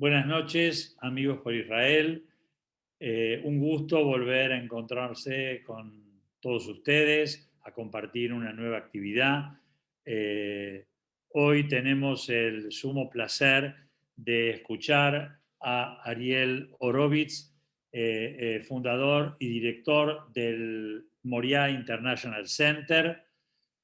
Buenas noches, amigos por Israel. Un gusto volver a encontrarse con todos ustedes, a compartir una nueva actividad. Hoy tenemos el sumo placer de escuchar a Ariel Horovitz, fundador y director del Moriah International Center,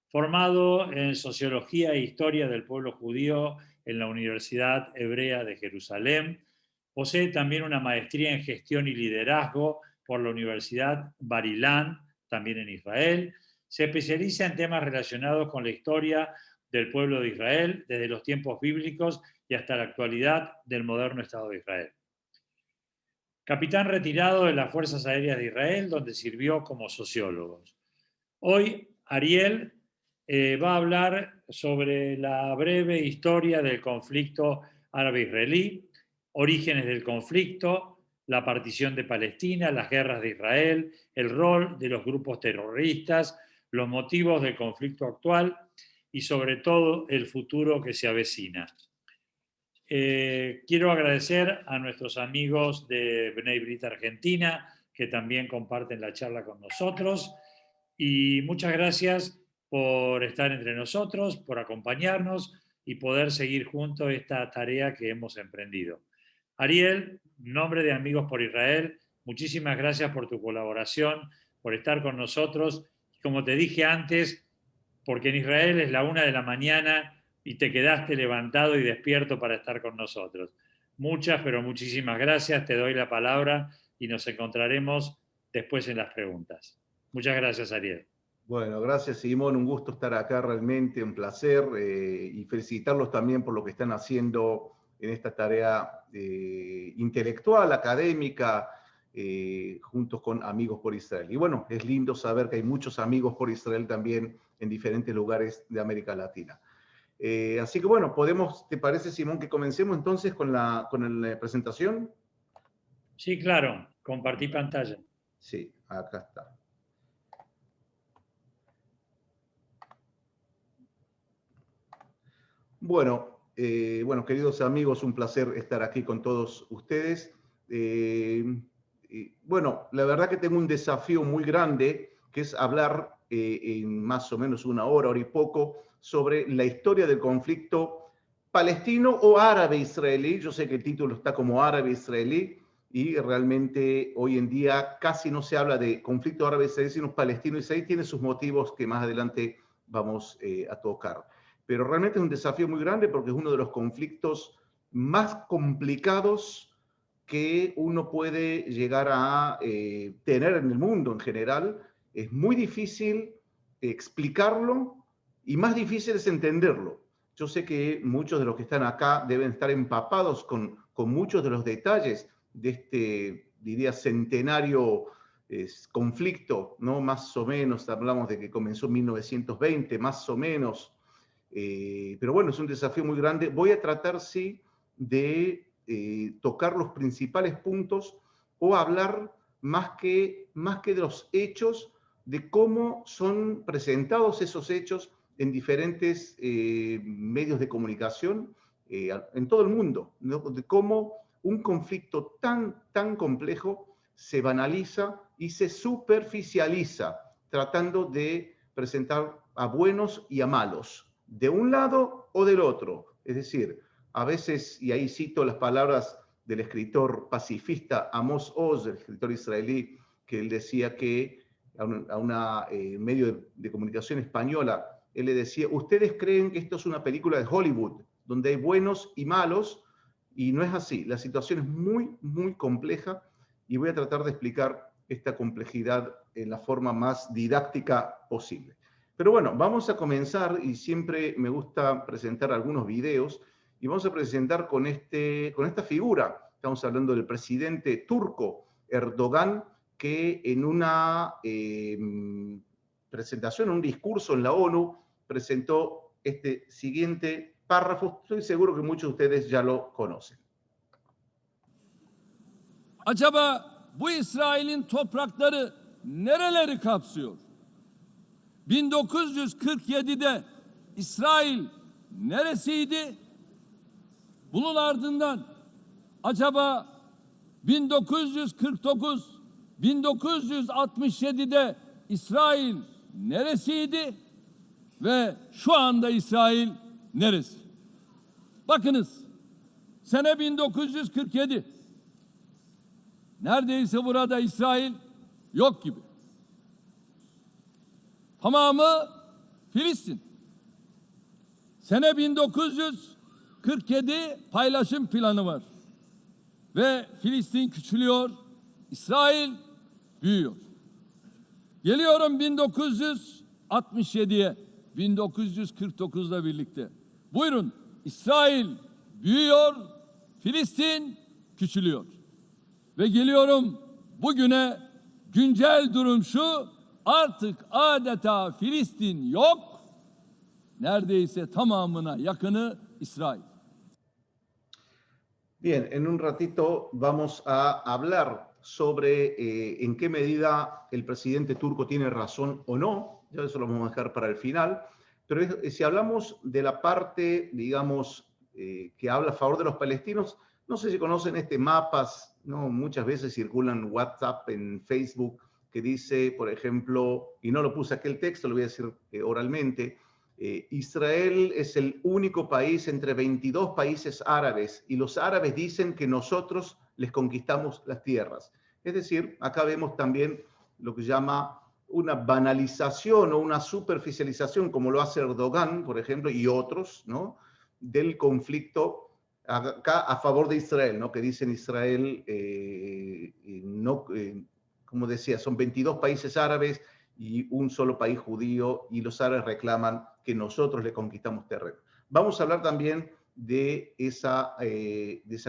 formado en Sociología e Historia del Pueblo Judío en la Universidad Hebrea de Jerusalén. Posee también una maestría en Gestión y Liderazgo por la Universidad Bar Ilan, también en Israel. Se especializa en temas relacionados con la historia del pueblo de Israel, desde los tiempos bíblicos y hasta la actualidad del moderno Estado de Israel. Capitán retirado de las Fuerzas Aéreas de Israel, donde sirvió como sociólogo. Hoy, Ariel va a hablar sobre la breve historia del conflicto árabe-israelí, orígenes del conflicto, la partición de Palestina, las guerras de Israel, el rol de los grupos terroristas, los motivos del conflicto actual y sobre todo el futuro que se avecina. Quiero agradecer a nuestros amigos de Bnei Brit Argentina que también comparten la charla con nosotros y muchas gracias por estar entre nosotros, por acompañarnos y poder seguir juntos esta tarea que hemos emprendido. Ariel, en nombre de Amigos por Israel, muchísimas gracias por tu colaboración, por estar con nosotros. Como te dije antes, porque en Israel es la 1 de la mañana y te quedaste levantado y despierto para estar con nosotros. Muchas, pero muchísimas gracias. Te doy la palabra y nos encontraremos después en las preguntas. Muchas gracias, Ariel. Bueno, gracias, Simón. Un gusto estar acá, realmente un placer, y felicitarlos también por lo que están haciendo en esta tarea intelectual, académica, juntos con Amigos por Israel. Y bueno, es lindo saber que hay muchos amigos por Israel también en diferentes lugares de América Latina. Así que bueno, ¿te parece, Simón, que comencemos entonces con la presentación? Sí, claro, compartí pantalla. Sí, acá está. Bueno, queridos amigos, un placer estar aquí con todos ustedes. Bueno, la verdad que tengo un desafío muy grande, que es hablar en más o menos una hora y poco, sobre la historia del conflicto palestino o árabe-israelí. Yo sé que el título está como árabe-israelí y realmente hoy en día casi no se habla de conflicto árabe-israelí, sino palestino-israelí. Tiene sus motivos que más adelante vamos a tocar. Pero realmente es un desafío muy grande porque es uno de los conflictos más complicados que uno puede llegar a tener en el mundo en general. Es muy difícil explicarlo y más difícil es entenderlo. Yo sé que muchos de los que están acá deben estar empapados con muchos de los detalles de este, diría, centenario conflicto, ¿no? Más o menos, hablamos de que comenzó en 1920, más o menos. Pero bueno, es un desafío muy grande. Voy a tratar, sí, de tocar los principales puntos o hablar más que de los hechos, de cómo son presentados esos hechos en diferentes medios de comunicación en todo el mundo, ¿no? De cómo un conflicto tan complejo se banaliza y se superficializa, tratando de presentar a buenos y a malos, de un lado o del otro. Es decir, a veces, y ahí cito las palabras del escritor pacifista Amos Oz, el escritor israelí, que él decía que a una medio de comunicación española, él le decía: ustedes creen que esto es una película de Hollywood, donde hay buenos y malos, y no es así. La situación es muy compleja y voy a tratar de explicar esta complejidad en la forma más didáctica posible. Pero bueno, vamos a comenzar, y siempre me gusta presentar algunos videos, y vamos a presentar con esta figura. Estamos hablando del presidente turco Erdogan, que en una presentación, un discurso en la ONU, presentó este siguiente párrafo. Estoy seguro que muchos de ustedes ya lo conocen. Acaba bu İsrail'in toprakları nereleri kapsıyor? 1947'de İsrail neresiydi? Bunun ardından Acaba 1949-1967'de İsrail neresiydi ve şu anda İsrail neresi? Bakınız, sene 1947. Neredeyse burada İsrail yok gibi. Tamamı Filistin. Sene 1947 paylaşım planı var. Ve Filistin küçülüyor, İsrail büyüyor. Geliyorum 1967'ye, 1949'la birlikte. Buyurun, İsrail büyüyor, Filistin küçülüyor. Ve geliyorum bugüne, güncel durum şu, artık adeta Filistin yok, neredeyse tamamına yakını İsrail. Bien, en un ratito vamos a hablar sobre en qué medida el presidente turco tiene razón o no. Ya eso lo vamos a dejar para el final. Pero si hablamos de la parte, digamos, que habla a favor de los palestinos, no sé si conocen mapas, ¿no? Muchas veces circulan WhatsApp, en Facebook, que dice, por ejemplo, y no lo puse aquí el texto, lo voy a decir oralmente, Israel es el único país entre 22 países árabes y los árabes dicen que nosotros les conquistamos las tierras. Es decir, acá vemos también lo que llama una banalización o una superficialización, como lo hace Erdogan, por ejemplo, y otros, ¿no? Del conflicto acá a favor de Israel, ¿no? Que dicen Israel, como decía, son 22 países árabes y un solo país judío, y los árabes reclaman que nosotros le conquistamos terreno. Vamos a hablar también de esa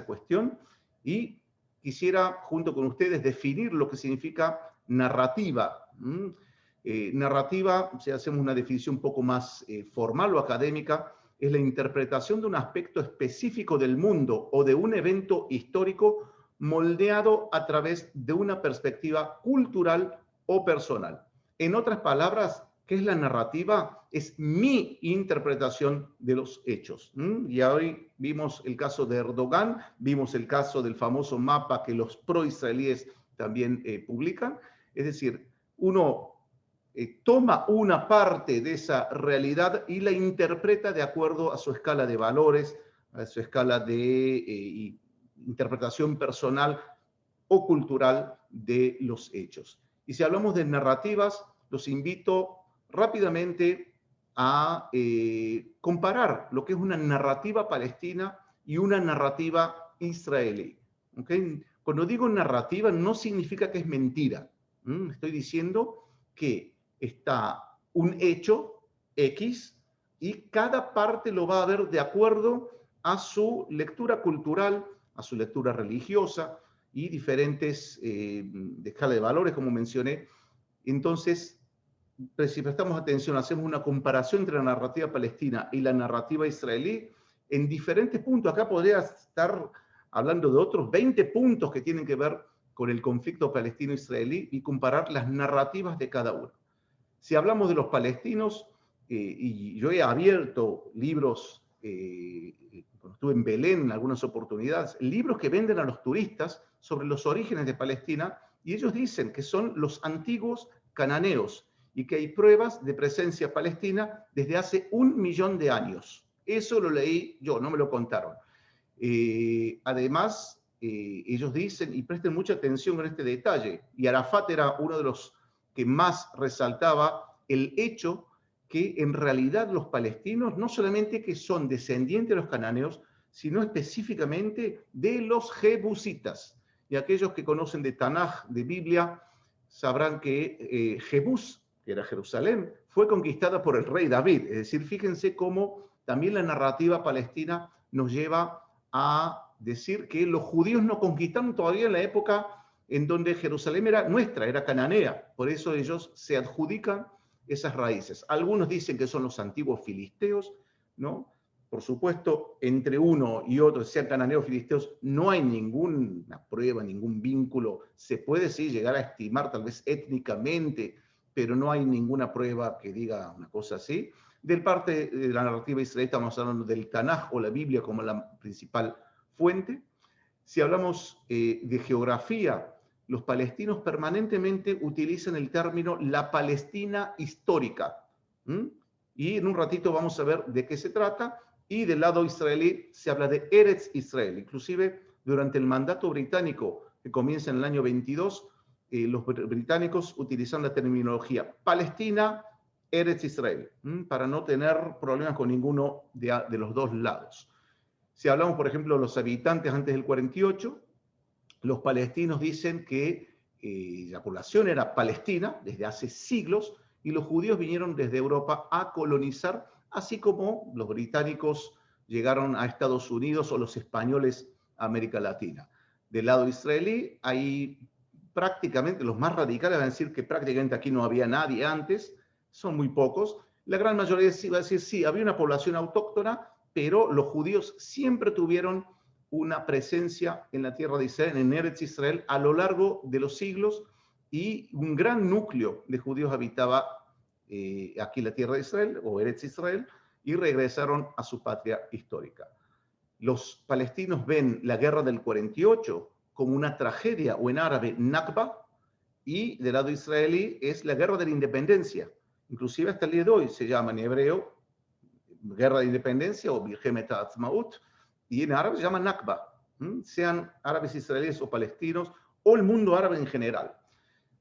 cuestión, y quisiera junto con ustedes definir lo que significa narrativa. Narrativa, si hacemos una definición un poco más formal o académica, es la interpretación de un aspecto específico del mundo o de un evento histórico moldeado a través de una perspectiva cultural o personal. En otras palabras, ¿qué es la narrativa? Es mi interpretación de los hechos. Y hoy vimos el caso de Erdogan, vimos el caso del famoso mapa que los pro-israelíes también publican. Es decir, uno toma una parte de esa realidad y la interpreta de acuerdo a su escala de valores, a su escala de interpretación personal o cultural de los hechos. Y si hablamos de narrativas, los invito rápidamente a comparar lo que es una narrativa palestina y una narrativa israelí. ¿Okay? Cuando digo narrativa no significa que es mentira. Estoy diciendo que está un hecho X y cada parte lo va a ver de acuerdo a su lectura cultural, a su lectura religiosa y diferentes de escala de valores, como mencioné. Entonces, si prestamos atención, hacemos una comparación entre la narrativa palestina y la narrativa israelí en diferentes puntos. Acá podría estar hablando de otros 20 puntos que tienen que ver con el conflicto palestino-israelí y comparar las narrativas de cada uno. Si hablamos de los palestinos, y yo he abierto libros, cuando estuve en Belén en algunas oportunidades, libros que venden a los turistas sobre los orígenes de Palestina, y ellos dicen que son los antiguos cananeos y que hay pruebas de presencia palestina desde hace 1 millón de años. Eso lo leí yo, no me lo contaron. Además, ellos dicen, y presten mucha atención con este detalle, y Arafat era uno de los que más resaltaba el hecho que en realidad los palestinos no solamente que son descendientes de los cananeos, sino específicamente de los jebusitas. Y aquellos que conocen de Tanaj, de Biblia, sabrán que Jebús, que era Jerusalén, fue conquistada por el rey David. Es decir, fíjense cómo también la narrativa palestina nos lleva a decir que los judíos no conquistaron todavía en la época en donde Jerusalén era nuestra, era cananea. Por eso ellos se adjudican esas raíces. Algunos dicen que son los antiguos filisteos, ¿no? Por supuesto, entre uno y otro, sean cananeos o filisteos, no hay ninguna prueba, ningún vínculo. Se puede sí llegar a estimar tal vez étnicamente, pero no hay ninguna prueba que diga una cosa así. Del parte de la narrativa israelí estamos hablando del Tanaj o la Biblia como la principal fuente. Si hablamos de geografía, los palestinos permanentemente utilizan el término la Palestina histórica. Y en un ratito vamos a ver de qué se trata. Y del lado israelí se habla de Eretz Israel. Inclusive durante el mandato británico, que comienza en el año 22, los británicos utilizan la terminología Palestina, Eretz Israel, para no tener problemas con ninguno de los dos lados. Si hablamos, por ejemplo, de los habitantes antes del 48, los palestinos dicen que la población era palestina desde hace siglos y los judíos vinieron desde Europa a colonizar, así como los británicos llegaron a Estados Unidos o los españoles a América Latina. Del lado israelí, hay prácticamente, los más radicales van a decir que prácticamente aquí no había nadie antes, son muy pocos. La gran mayoría va a decir, sí, había una población autóctona, pero los judíos siempre tuvieron una presencia en la tierra de Israel, en Eretz Israel, a lo largo de los siglos, y un gran núcleo de judíos habitaba aquí la tierra de Israel, o Eretz Israel, y regresaron a su patria histórica. Los palestinos ven la guerra del 48 como una tragedia, o en árabe, Nakba, y del lado israelí es la guerra de la independencia. Inclusive hasta el día de hoy se llama en hebreo guerra de independencia o Milhemet Ha'atzmaut, y en árabe se llama Nakba, sean árabes israelíes o palestinos, o el mundo árabe en general.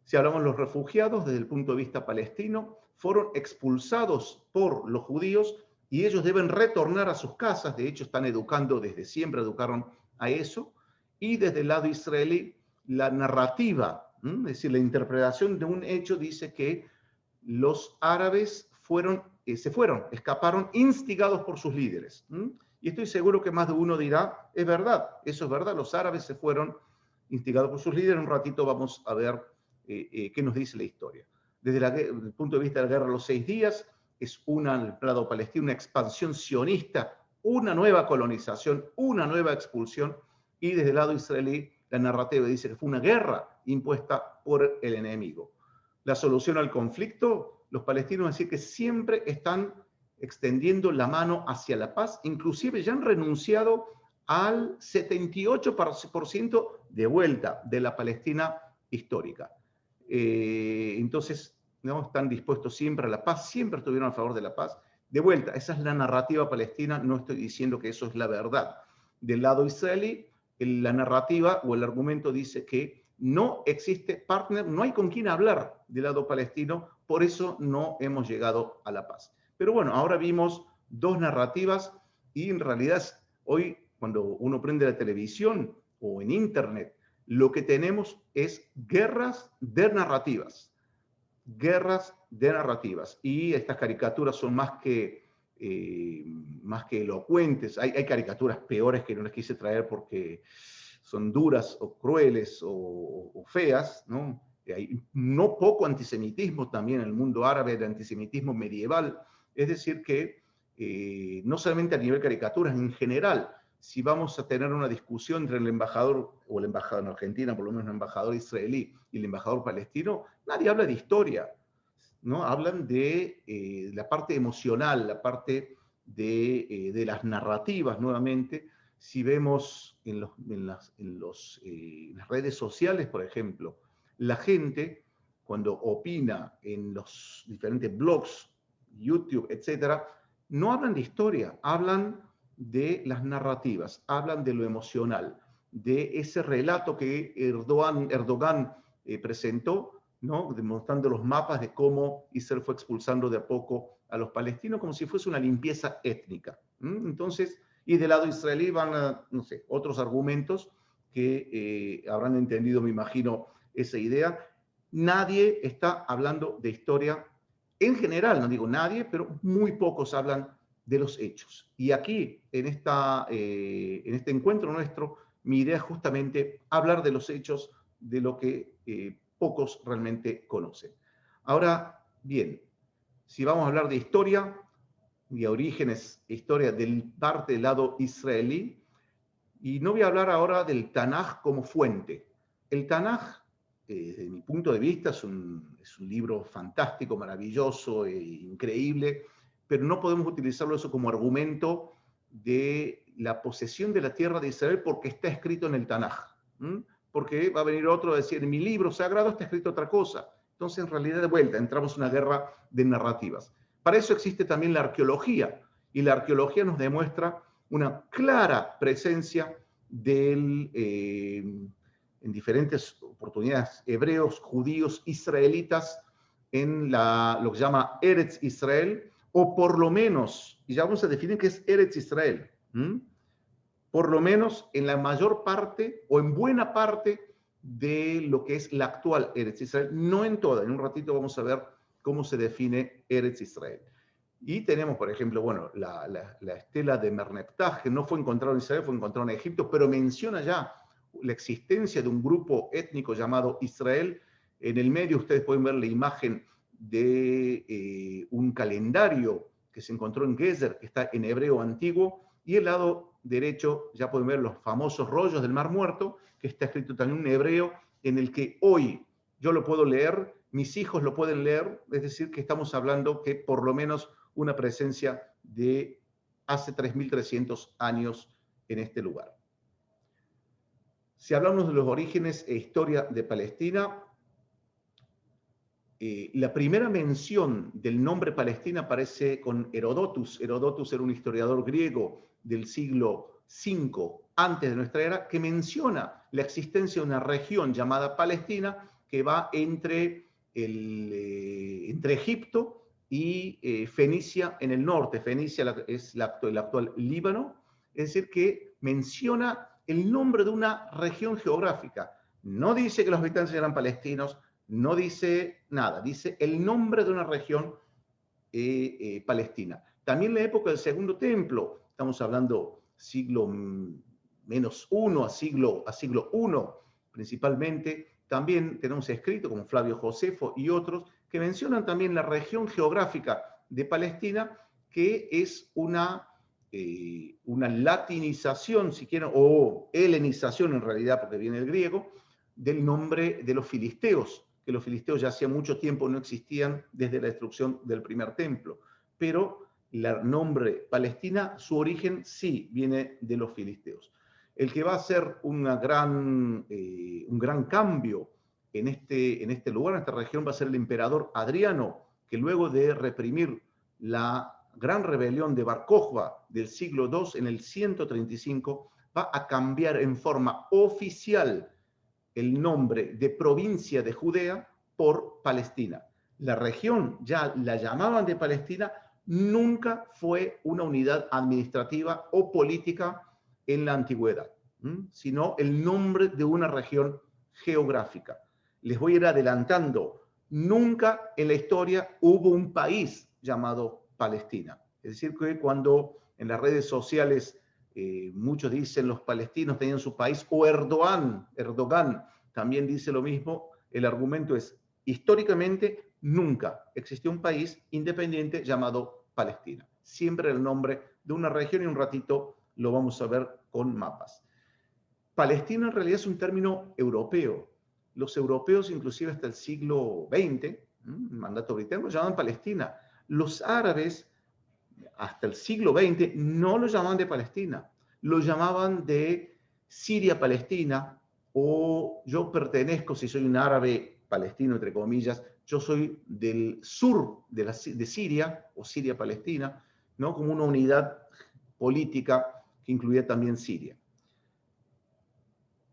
Si hablamos de los refugiados, desde el punto de vista palestino, fueron expulsados por los judíos y ellos deben retornar a sus casas. De hecho, están educando, desde siempre educaron a eso. Y desde el lado israelí, la narrativa, es decir, la interpretación de un hecho dice que los árabes escaparon instigados por sus líderes. Y estoy seguro que más de uno dirá, es verdad, eso es verdad, los árabes se fueron instigados por sus líderes. Un ratito vamos a ver qué nos dice la historia. Desde el punto de vista de la guerra de los 6 días, es en el lado palestino, una expansión sionista, una nueva colonización, una nueva expulsión, y desde el lado israelí, la narrativa dice que fue una guerra impuesta por el enemigo. La solución al conflicto, los palestinos decir que siempre están extendiendo la mano hacia la paz, inclusive ya han renunciado al 78% de vuelta de la Palestina histórica. Entonces, ¿no? Están dispuestos siempre a la paz, siempre estuvieron a favor de la paz. De vuelta, esa es la narrativa palestina, no estoy diciendo que eso es la verdad. Del lado israelí, la narrativa o el argumento dice que no existe partner, no hay con quién hablar del lado palestino, por eso no hemos llegado a la paz. Pero bueno, ahora vimos dos narrativas y en realidad hoy cuando uno prende la televisión o en internet, lo que tenemos es guerras de narrativas. Guerras de narrativas. Y estas caricaturas son más que elocuentes. Hay caricaturas peores que no les quise traer porque son duras o crueles o feas, ¿no? Hay no poco antisemitismo también en el mundo árabe, el antisemitismo medieval. Es decir que no solamente a nivel caricaturas, en general, si vamos a tener una discusión entre el embajador, o el embajador en Argentina, por lo menos el embajador israelí y el embajador palestino, nadie habla de historia, ¿no? Hablan de la parte emocional, la parte de las narrativas, nuevamente. Si vemos en las redes sociales, por ejemplo, la gente, cuando opina en los diferentes blogs, YouTube, etcétera, no hablan de historia, hablan de las narrativas, hablan de lo emocional, de ese relato que Erdogan presentó, ¿no? Demostrando los mapas de cómo Israel fue expulsando de a poco a los palestinos como si fuese una limpieza étnica. Entonces, y del lado israelí van a, no sé, otros argumentos que habrán entendido, me imagino, esa idea. Nadie está hablando de historia en general, no digo nadie, pero muy pocos hablan de los hechos. Y aquí, en este encuentro nuestro, mi idea es justamente hablar de los hechos, de lo que pocos realmente conocen. Ahora, bien, si vamos a hablar de historia, de orígenes, historia del parte del lado israelí, y no voy a hablar ahora del Tanaj como fuente. El Tanaj, desde mi punto de vista, es un libro fantástico, maravilloso e increíble, pero no podemos utilizarlo eso como argumento de la posesión de la tierra de Israel porque está escrito en el Tanaj. Porque va a venir otro a decir, en mi libro sagrado está escrito otra cosa. Entonces, en realidad, de vuelta, entramos en una guerra de narrativas. Para eso existe también la arqueología, y la arqueología nos demuestra una clara presencia en diferentes oportunidades, hebreos, judíos, israelitas, en lo que se llama Eretz Israel, o por lo menos, y ya vamos a definir qué es Eretz Israel, por lo menos en la mayor parte o en buena parte de lo que es la actual Eretz Israel, no en toda. En un ratito vamos a ver cómo se define Eretz Israel. Y tenemos, por ejemplo, bueno, la estela de Merneptah, que no fue encontrada en Israel, fue encontrada en Egipto, pero menciona ya la existencia de un grupo étnico llamado Israel. En el medio ustedes pueden ver la imagen de un calendario que se encontró en Gezer, que está en hebreo antiguo, y el lado derecho ya pueden ver los famosos rollos del Mar Muerto, que está escrito también en hebreo, en el que hoy yo lo puedo leer, mis hijos lo pueden leer, es decir, que estamos hablando que por lo menos una presencia de hace 3.300 años en este lugar. Si hablamos de los orígenes e historia de Palestina, la primera mención del nombre Palestina aparece con Herodotus. Herodotus era un historiador griego del siglo V antes de nuestra era, que menciona la existencia de una región llamada Palestina que va entre Egipto y Fenicia en el norte. Fenicia es el actual Líbano, es decir, que menciona el nombre de una región geográfica. No dice que los habitantes eran palestinos, no dice nada, dice el nombre de una región palestina. También en la época del Segundo Templo, estamos hablando siglo -1 a siglo I principalmente, también tenemos escrito como Flavio Josefo y otros que mencionan también la región geográfica de Palestina, que es una latinización, si quieren, o helenización en realidad, porque viene del griego, del nombre de los filisteos, que los filisteos ya hacía mucho tiempo no existían desde la destrucción del primer templo. Pero el nombre Palestina, su origen sí viene de los filisteos. El que va a hacer un gran cambio en este lugar, en esta región, va a ser el emperador Adriano, que luego de reprimir la gran rebelión de Bar Kokhba del siglo II en el 135, va a cambiar en forma oficial el nombre de provincia de Judea por Palestina. La región ya la llamaban de Palestina, nunca fue una unidad administrativa o política en la antigüedad, sino el nombre de una región geográfica. Les voy a ir adelantando, nunca en la historia hubo un país llamado Palestina. Es decir, que cuando en las redes sociales muchos dicen los palestinos tenían su país, o Erdogan también dice lo mismo, el argumento es, históricamente nunca existió un país independiente llamado Palestina. Siempre el nombre de una región, y un ratito lo vamos a ver con mapas. Palestina en realidad es un término europeo. Los europeos, inclusive hasta el siglo XX, el mandato británico, lo llamaban Palestina. Los árabes, hasta el siglo XX, no lo llamaban de Palestina, lo llamaban de Siria-Palestina, o yo pertenezco, si soy un árabe palestino, entre comillas, yo soy del sur de Siria, o Siria-Palestina, ¿no? Como una unidad política que incluía también Siria.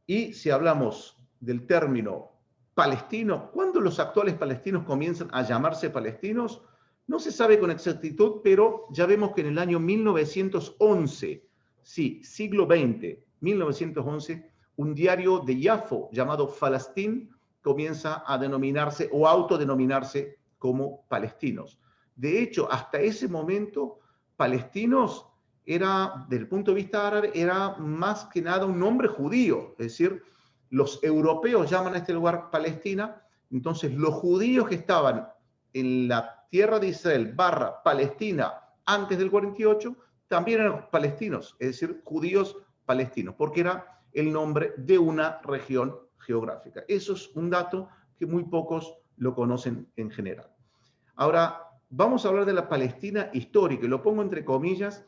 Y si hablamos del término palestino, ¿cuándo los actuales palestinos comienzan a llamarse palestinos? No se sabe con exactitud, pero ya vemos que en el año 1911, sí, siglo XX, 1911, un diario de Yafo llamado Falastín comienza a denominarse o autodenominarse como palestinos. De hecho, hasta ese momento, palestinos era, desde el punto de vista árabe, era más que nada un nombre judío. Es decir, los europeos llaman a este lugar Palestina, entonces los judíos que estaban en la tierra de Israel / Palestina antes del 48 también eran palestinos, es decir, judíos palestinos, porque era el nombre de una región geográfica. Eso es un dato que muy pocos lo conocen en general. Ahora, vamos a hablar de la Palestina histórica, y lo pongo entre comillas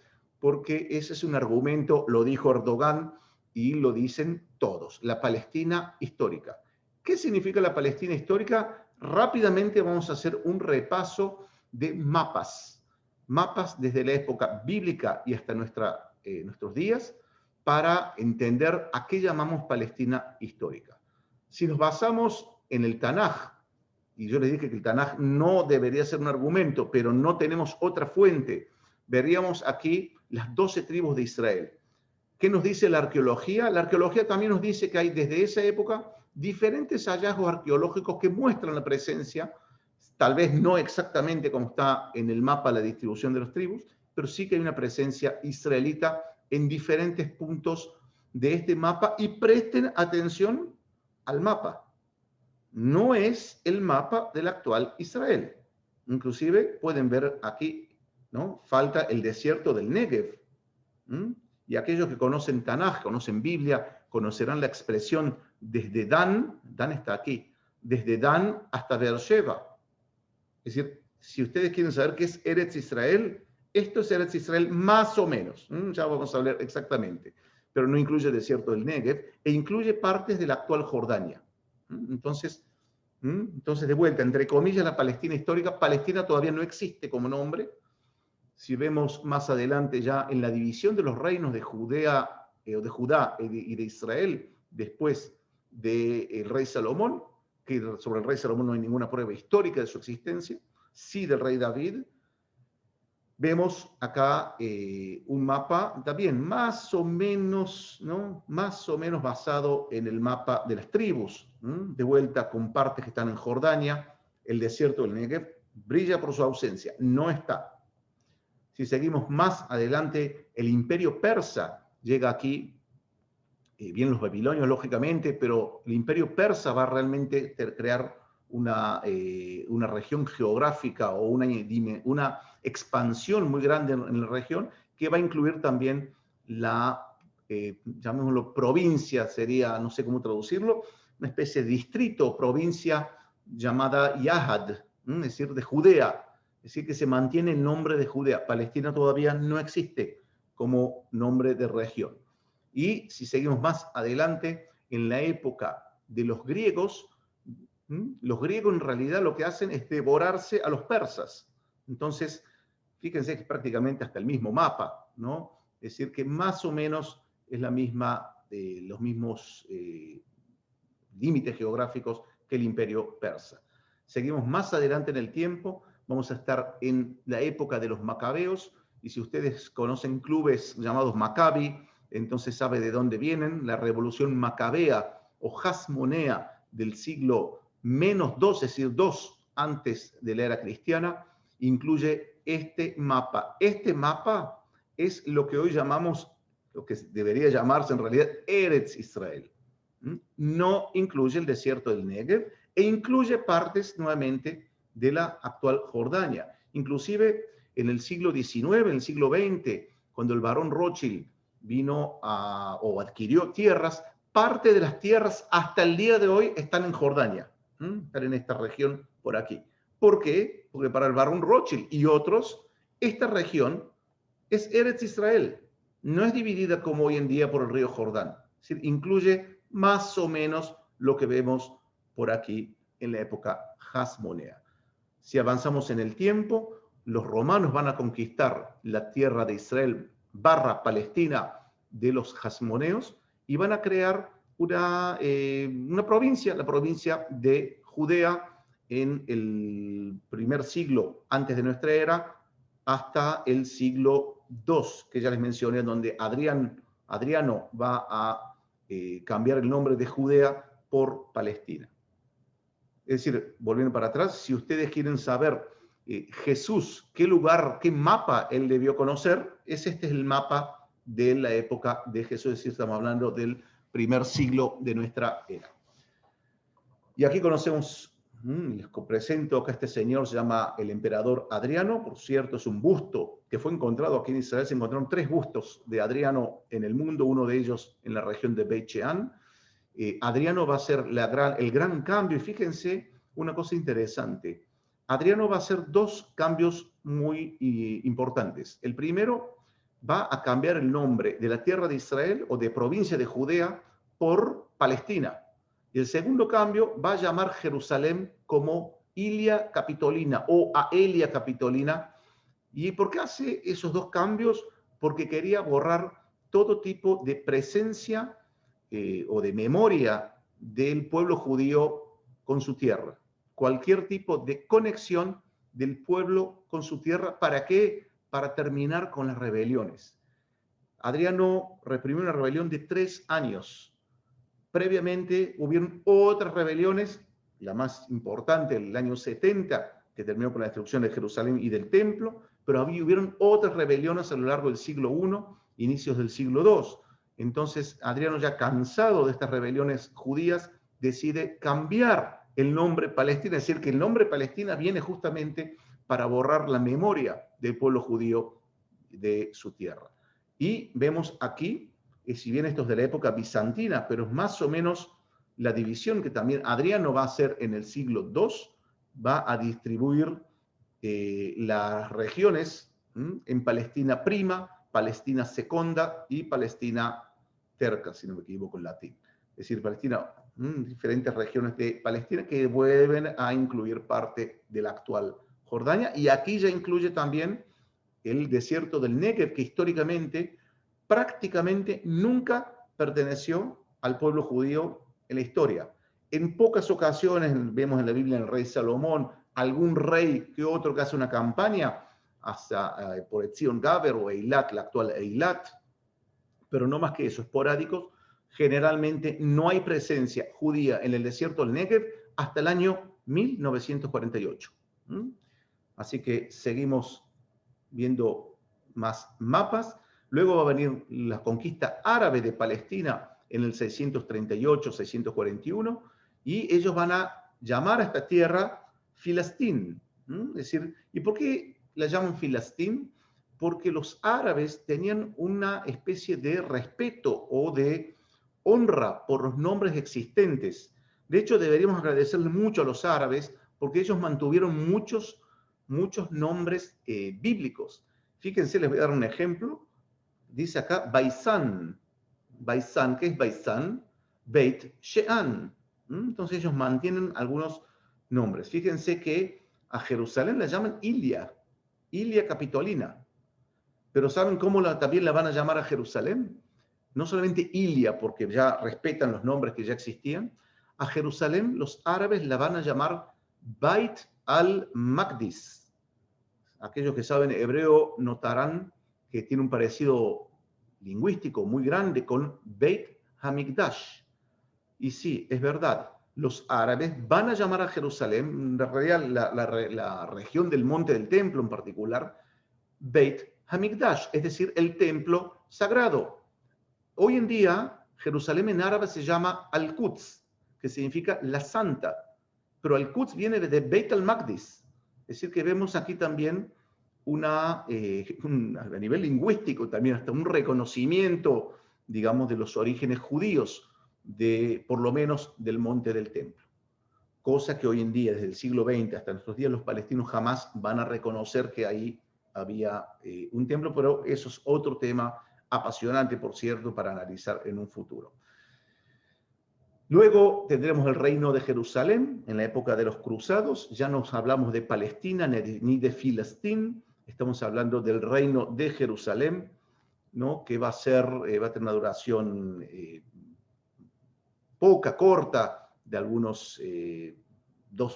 porque ese es un argumento, lo dijo Erdogan y lo dicen todos, la Palestina histórica. ¿Qué significa la Palestina histórica? Rápidamente vamos a hacer un repaso de mapas desde la época bíblica y hasta nuestros días, para entender a qué llamamos Palestina histórica. Si nos basamos en el Tanaj, y yo les dije que el Tanaj no debería ser un argumento, pero no tenemos otra fuente, veríamos aquí las 12 tribus de Israel. ¿Qué nos dice la arqueología? La arqueología también nos dice que hay desde esa época diferentes hallazgos arqueológicos que muestran la presencia, tal vez no exactamente como está en el mapa la distribución de las tribus, pero sí que hay una presencia israelita en diferentes puntos de este mapa, y presten atención al mapa. No es el mapa del actual Israel. Inclusive pueden ver aquí, ¿no? Falta el desierto del Negev. Y aquellos que conocen Tanaj, conocen Biblia, conocerán la expresión desde Dan está aquí, desde Dan hasta Beersheba. Es decir, si ustedes quieren saber qué es Eretz Israel, esto es Eretz Israel más o menos. Ya vamos a hablar exactamente. Pero no incluye el desierto del Negev e incluye partes de la actual Jordania. Entonces, de vuelta, entre comillas, la Palestina histórica, Palestina todavía no existe como nombre. Si vemos más adelante ya en la división de los reinos de Judá y de Israel, después del rey Salomón, que sobre el rey Salomón no hay ninguna prueba histórica de su existencia, sí del rey David, vemos acá un mapa también más o menos, ¿no? Más o menos basado en el mapa de las tribus, de vuelta con partes que están en Jordania. El desierto del Negev brilla por su ausencia, no está. Si seguimos más adelante, el imperio persa llega aquí, bien los babilonios lógicamente, pero el imperio persa va a realmente crear una región geográfica o una expansión muy grande en la región, que va a incluir también llamémoslo provincia, sería, no sé cómo traducirlo, una especie de distrito o provincia llamada Yahad, es decir, de Judea. Es decir, que se mantiene el nombre de Judea. Palestina todavía no existe como nombre de región. Y si seguimos más adelante, en la época de los griegos en realidad lo que hacen es devorarse a los persas. Entonces, fíjense que es prácticamente hasta el mismo mapa, ¿no? Es decir, que más o menos es los mismos límites geográficos que el imperio persa. Seguimos más adelante en el tiempo. Vamos a estar en la época de los macabeos, y si ustedes conocen clubes llamados Maccabi, entonces sabe de dónde vienen. La revolución macabea o hasmonea del siglo -2, es decir, 2 antes de la era cristiana, incluye este mapa. Este mapa es lo que hoy llamamos, lo que debería llamarse en realidad Eretz Israel. No incluye el desierto del Negev e incluye partes nuevamente de la actual Jordania. Inclusive en el siglo XIX, en el siglo XX, cuando el barón Rothschild vino o adquirió tierras, parte de las tierras hasta el día de hoy están en Jordania, están en esta región por aquí. ¿Por qué? Porque para el barón Rothschild y otros, esta región es Eretz Israel, no es dividida como hoy en día por el río Jordán. Es decir, incluye más o menos lo que vemos por aquí en la época hasmonea. Si avanzamos en el tiempo, los romanos van a conquistar la tierra de Israel / Palestina de los hasmoneos, y van a crear una provincia, la provincia de Judea, en el primer siglo antes de nuestra era, hasta el siglo II, que ya les mencioné, donde Adriano va a cambiar el nombre de Judea por Palestina. Es decir, volviendo para atrás, si ustedes quieren saber Jesús, qué lugar, qué mapa él debió conocer, este es el mapa de la época de Jesús, es decir, estamos hablando del primer siglo de nuestra era. Y aquí conocemos, les presento que este señor se llama el emperador Adriano. Por cierto, es un busto que fue encontrado aquí en Israel. Se encontraron 3 bustos de Adriano en el mundo, uno de ellos en la región de Beit Shean. Adriano va a ser el gran cambio, y fíjense una cosa interesante. Adriano va a hacer 2 cambios muy importantes. El primero va a cambiar el nombre de la tierra de Israel o de provincia de Judea por Palestina. Y el segundo cambio va a llamar Jerusalén como Ilia Capitolina o Aelia Capitolina. ¿Y por qué hace esos dos cambios? Porque quería borrar todo tipo de presencia o de memoria del pueblo judío con su tierra. Cualquier tipo de conexión del pueblo con su tierra. ¿Para qué? Para terminar con las rebeliones. Adriano reprimió una rebelión de 3 años. Previamente hubieron otras rebeliones, la más importante el año 70, que terminó con la destrucción de Jerusalén y del templo, pero hubieron otras rebeliones a lo largo del siglo I, inicios del siglo II. Entonces, Adriano, ya cansado de estas rebeliones judías, decide cambiar el nombre Palestina, es decir, que el nombre Palestina viene justamente para borrar la memoria del pueblo judío de su tierra. Y vemos aquí, si bien esto es de la época bizantina, pero es más o menos la división que también Adriano va a hacer en el siglo II, va a distribuir las regiones en Palestina Prima, Palestina Seconda y Palestina Terca, si no me equivoco en latín. Es decir, Palestina, diferentes regiones de Palestina que vuelven a incluir parte de la actual Jordania, y aquí ya incluye también el desierto del Negev, que históricamente prácticamente nunca perteneció al pueblo judío en la historia. En pocas ocasiones vemos en la Biblia el rey Salomón, algún rey que otro que hace una campaña hasta por Etzion Gaber o Eilat, la actual Eilat, pero no más que eso, esporádicos. Generalmente no hay presencia judía en el desierto del Negev hasta el año 1948. Así que seguimos viendo más mapas. Luego va a venir la conquista árabe de Palestina en el 638, 641, y ellos van a llamar a esta tierra Filastín. Es decir, ¿y por qué la llaman Filastín? Porque los árabes tenían una especie de respeto o de honra por los nombres existentes. De hecho, deberíamos agradecerle mucho a los árabes porque ellos mantuvieron muchos nombres bíblicos. Fíjense, les voy a dar un ejemplo. Dice acá Baisán. Baisán, ¿qué es Baisán? Beit Shean. Entonces ellos mantienen algunos nombres. Fíjense que a Jerusalén la llaman Ilia Capitolina. Pero ¿saben cómo también la van a llamar a Jerusalén? No solamente Ilia, porque ya respetan los nombres que ya existían. A Jerusalén los árabes la van a llamar Beit al-Maqdis. Aquellos que saben hebreo notarán que tiene un parecido lingüístico muy grande con Beit Hamikdash. Y sí, es verdad, los árabes van a llamar a Jerusalén, en realidad la región del Monte del Templo en particular, Beit Hamikdash, es decir, el templo sagrado. Hoy en día, Jerusalén en árabe se llama Al-Quds, que significa la santa, pero Al-Quds viene de Beit al-Maqdis. Es decir, que vemos aquí también a nivel lingüístico también hasta un reconocimiento, digamos, de los orígenes judíos, por lo menos del Monte del Templo. Cosa que hoy en día, desde el siglo XX hasta nuestros días, los palestinos jamás van a reconocer que ahí había un templo, pero eso es otro tema apasionante, por cierto, para analizar en un futuro. Luego tendremos el reino de Jerusalén en la época de los cruzados. Ya no hablamos de Palestina ni de Filistín, estamos hablando del reino de Jerusalén, ¿no? Que va a tener una duración corta, de algunos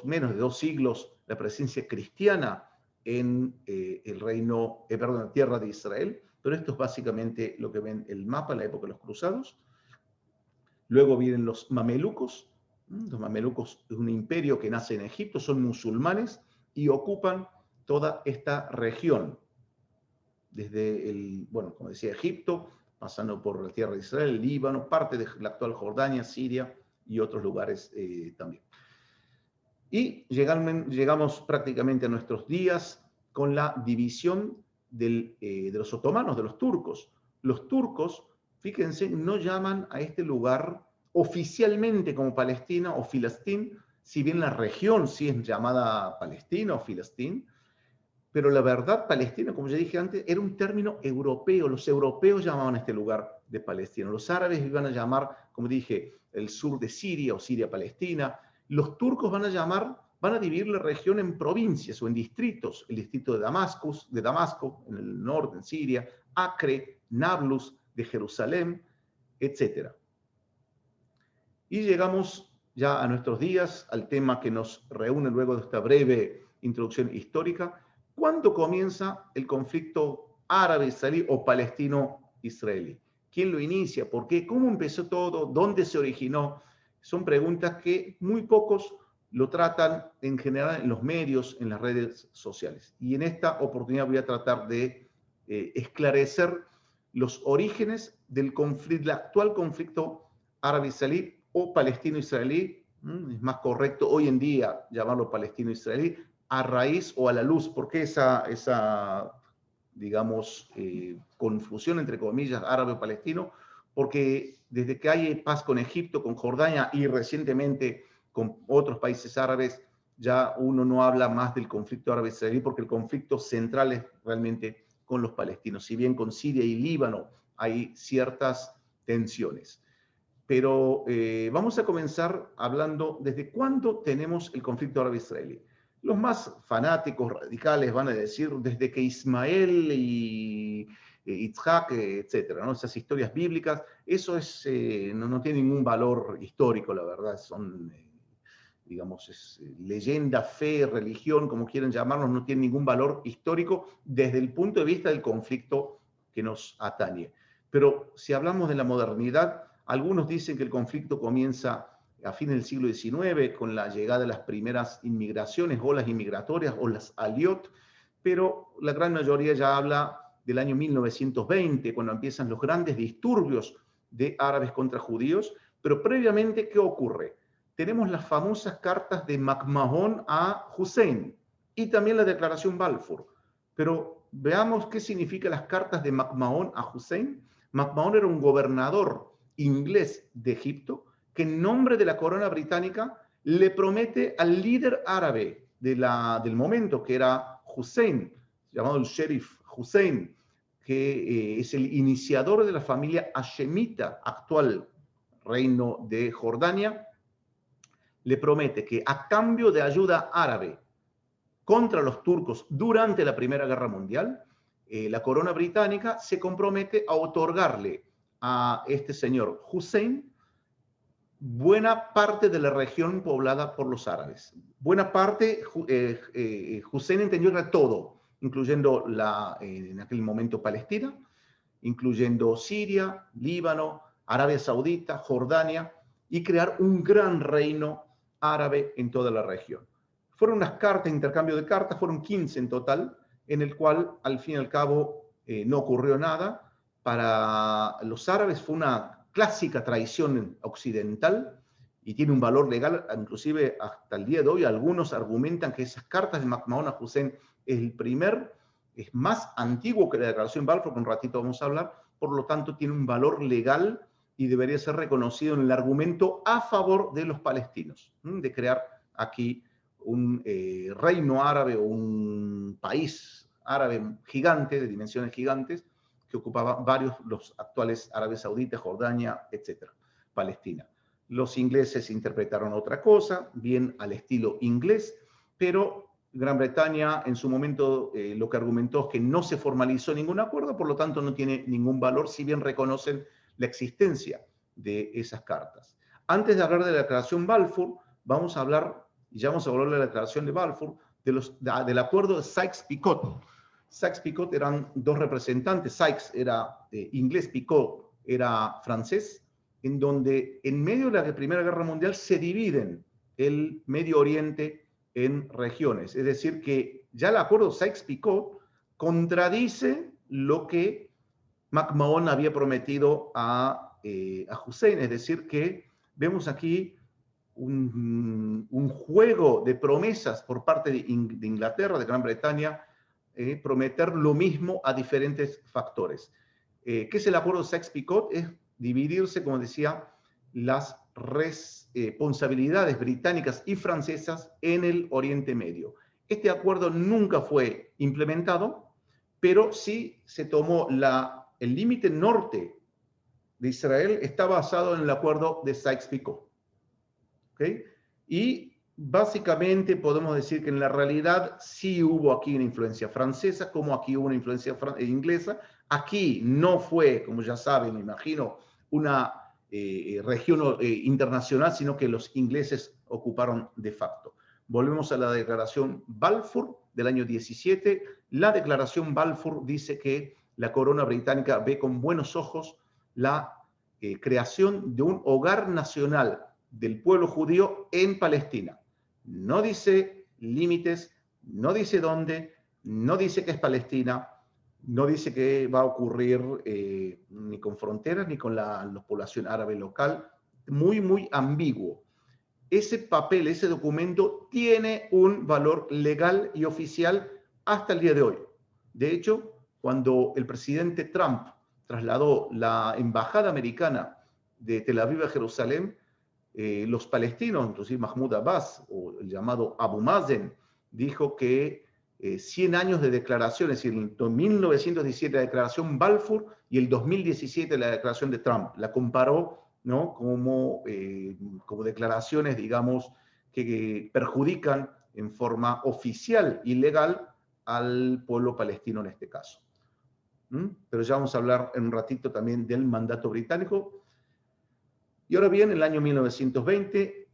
menos de 2 siglos, la presencia cristiana en la tierra de Israel, pero esto es básicamente lo que ven el mapa en la época de los cruzados. Luego vienen los mamelucos. Los mamelucos es un imperio que nace en Egipto, son musulmanes y ocupan toda esta región, desde como decía, Egipto, pasando por la tierra de Israel, Líbano, parte de la actual Jordania, Siria y otros lugares también. Y llegamos prácticamente a nuestros días con la división de los otomanos, de los turcos. Los turcos, fíjense, no llaman a este lugar oficialmente como Palestina o Filistín, si bien la región sí es llamada Palestina o Filistín, pero la verdad Palestina, como ya dije antes, era un término europeo. Los europeos llamaban a este lugar de Palestina. Los árabes iban a llamar, como dije, el sur de Siria o Siria-Palestina. Los turcos van a dividir la región en provincias o en distritos. El distrito de Damasco, en el norte, en Siria, Acre, Nablus, de Jerusalén, etc. Y llegamos ya a nuestros días, al tema que nos reúne luego de esta breve introducción histórica. ¿Cuándo comienza el conflicto árabe-israelí o palestino-israelí? ¿Quién lo inicia? ¿Por qué? ¿Cómo empezó todo? ¿Dónde se originó? Son preguntas que muy pocos lo tratan en general en los medios, en las redes sociales. Y en esta oportunidad voy a tratar de esclarecer los orígenes del actual conflicto árabe-israelí o palestino-israelí. Es más correcto hoy en día llamarlo palestino-israelí, a raíz o a la luz. ¿Por qué esa digamos, confusión entre comillas árabe-palestino? Porque desde que hay paz con Egipto, con Jordania y recientemente con otros países árabes, ya uno no habla más del conflicto árabe-israelí porque el conflicto central es realmente con los palestinos. Si bien con Siria y Líbano hay ciertas tensiones. Pero vamos a comenzar hablando desde cuándo tenemos el conflicto árabe-israelí. Los más fanáticos, radicales, van a decir desde que Ismael y Itzhak, etcétera, ¿no? Esas historias bíblicas, eso no tiene ningún valor histórico, la verdad, son, digamos, leyenda, fe, religión, como quieran llamarlos, no tiene ningún valor histórico desde el punto de vista del conflicto que nos atañe. Pero si hablamos de la modernidad, algunos dicen que el conflicto comienza a fines del siglo XIX, con la llegada de las primeras inmigraciones, olas inmigratorias, o las aliot, pero la gran mayoría ya habla del año 1920, cuando empiezan los grandes disturbios de árabes contra judíos. Pero previamente, ¿qué ocurre? Tenemos las famosas cartas de McMahon a Hussein y también la declaración Balfour. Pero veamos qué significan las cartas de McMahon a Hussein. McMahon era un gobernador inglés de Egipto que en nombre de la corona británica le promete al líder árabe del momento, que era Hussein, llamado el Sheriff Hussein, que es el iniciador de la familia hashemita, actual reino de Jordania, le promete que a cambio de ayuda árabe contra los turcos durante la Primera Guerra Mundial, la corona británica se compromete a otorgarle a este señor Hussein buena parte de la región poblada por los árabes. Buena parte, Hussein entendió que era todo, incluyendo en aquel momento Palestina, incluyendo Siria, Líbano, Arabia Saudita, Jordania, y crear un gran reino árabe en toda la región. Fueron unas cartas, intercambio de cartas, fueron 15 en total, en el cual al fin y al cabo no ocurrió nada. Para los árabes fue una clásica traición occidental y tiene un valor legal, inclusive hasta el día de hoy. Algunos argumentan que esas cartas de McMahon a Hussein es más antiguo que la declaración Balfour, que un ratito vamos a hablar, por lo tanto tiene un valor legal y debería ser reconocido en el argumento a favor de los palestinos, de crear aquí un reino árabe o un país árabe gigante, de dimensiones gigantes, que ocupaba los actuales Arabia Saudita, Jordania, etcétera, Palestina. Los ingleses interpretaron otra cosa, bien al estilo inglés, pero Gran Bretaña en su momento lo que argumentó es que no se formalizó ningún acuerdo, por lo tanto no tiene ningún valor, si bien reconocen la existencia de esas cartas. Antes de hablar de la declaración Balfour, vamos a hablar, y ya vamos a hablar de la declaración de Balfour, del acuerdo de Sykes-Picot. Sykes-Picot eran dos representantes. Sykes era inglés, Picot era francés, en donde en medio de la Primera Guerra Mundial se dividen el Medio Oriente en regiones. Es decir, que ya el acuerdo Sykes-Picot contradice lo que McMahon había prometido a Hussein. Es decir, que vemos aquí un juego de promesas por parte de Inglaterra, de Gran Bretaña, prometer lo mismo a diferentes factores. ¿Qué es el acuerdo Sykes-Picot? Es dividirse, como decía, las responsabilidades británicas y francesas en el Oriente Medio. Este acuerdo nunca fue implementado, pero sí se tomó el límite norte de Israel, está basado en el acuerdo de Sykes-Picot. ¿Okay? Y básicamente podemos decir que en la realidad sí hubo aquí una influencia francesa, como aquí hubo una influencia inglesa. Aquí no fue, como ya saben, me imagino, una región internacional, sino que los ingleses ocuparon de facto. Volvemos a la declaración Balfour del año 17. La declaración Balfour dice que la corona británica ve con buenos ojos la creación de un hogar nacional del pueblo judío en Palestina. No dice límites, no dice dónde, no dice que es Palestina, no dice que va a ocurrir ni con fronteras ni con la población árabe local. Muy, muy ambiguo. Ese papel, ese documento tiene un valor legal y oficial hasta el día de hoy. De hecho, cuando el presidente Trump trasladó la embajada americana de Tel Aviv a Jerusalén, los palestinos, inclusive Mahmoud Abbas, o el llamado Abu Mazen, dijo que 100 años de declaraciones, es decir, en 1917 la declaración Balfour y el 2017 la declaración de Trump, la comparó, ¿no?, como declaraciones, digamos, que perjudican en forma oficial y legal al pueblo palestino en este caso. Pero ya vamos a hablar en un ratito también del mandato británico. Y ahora bien, en el año 1920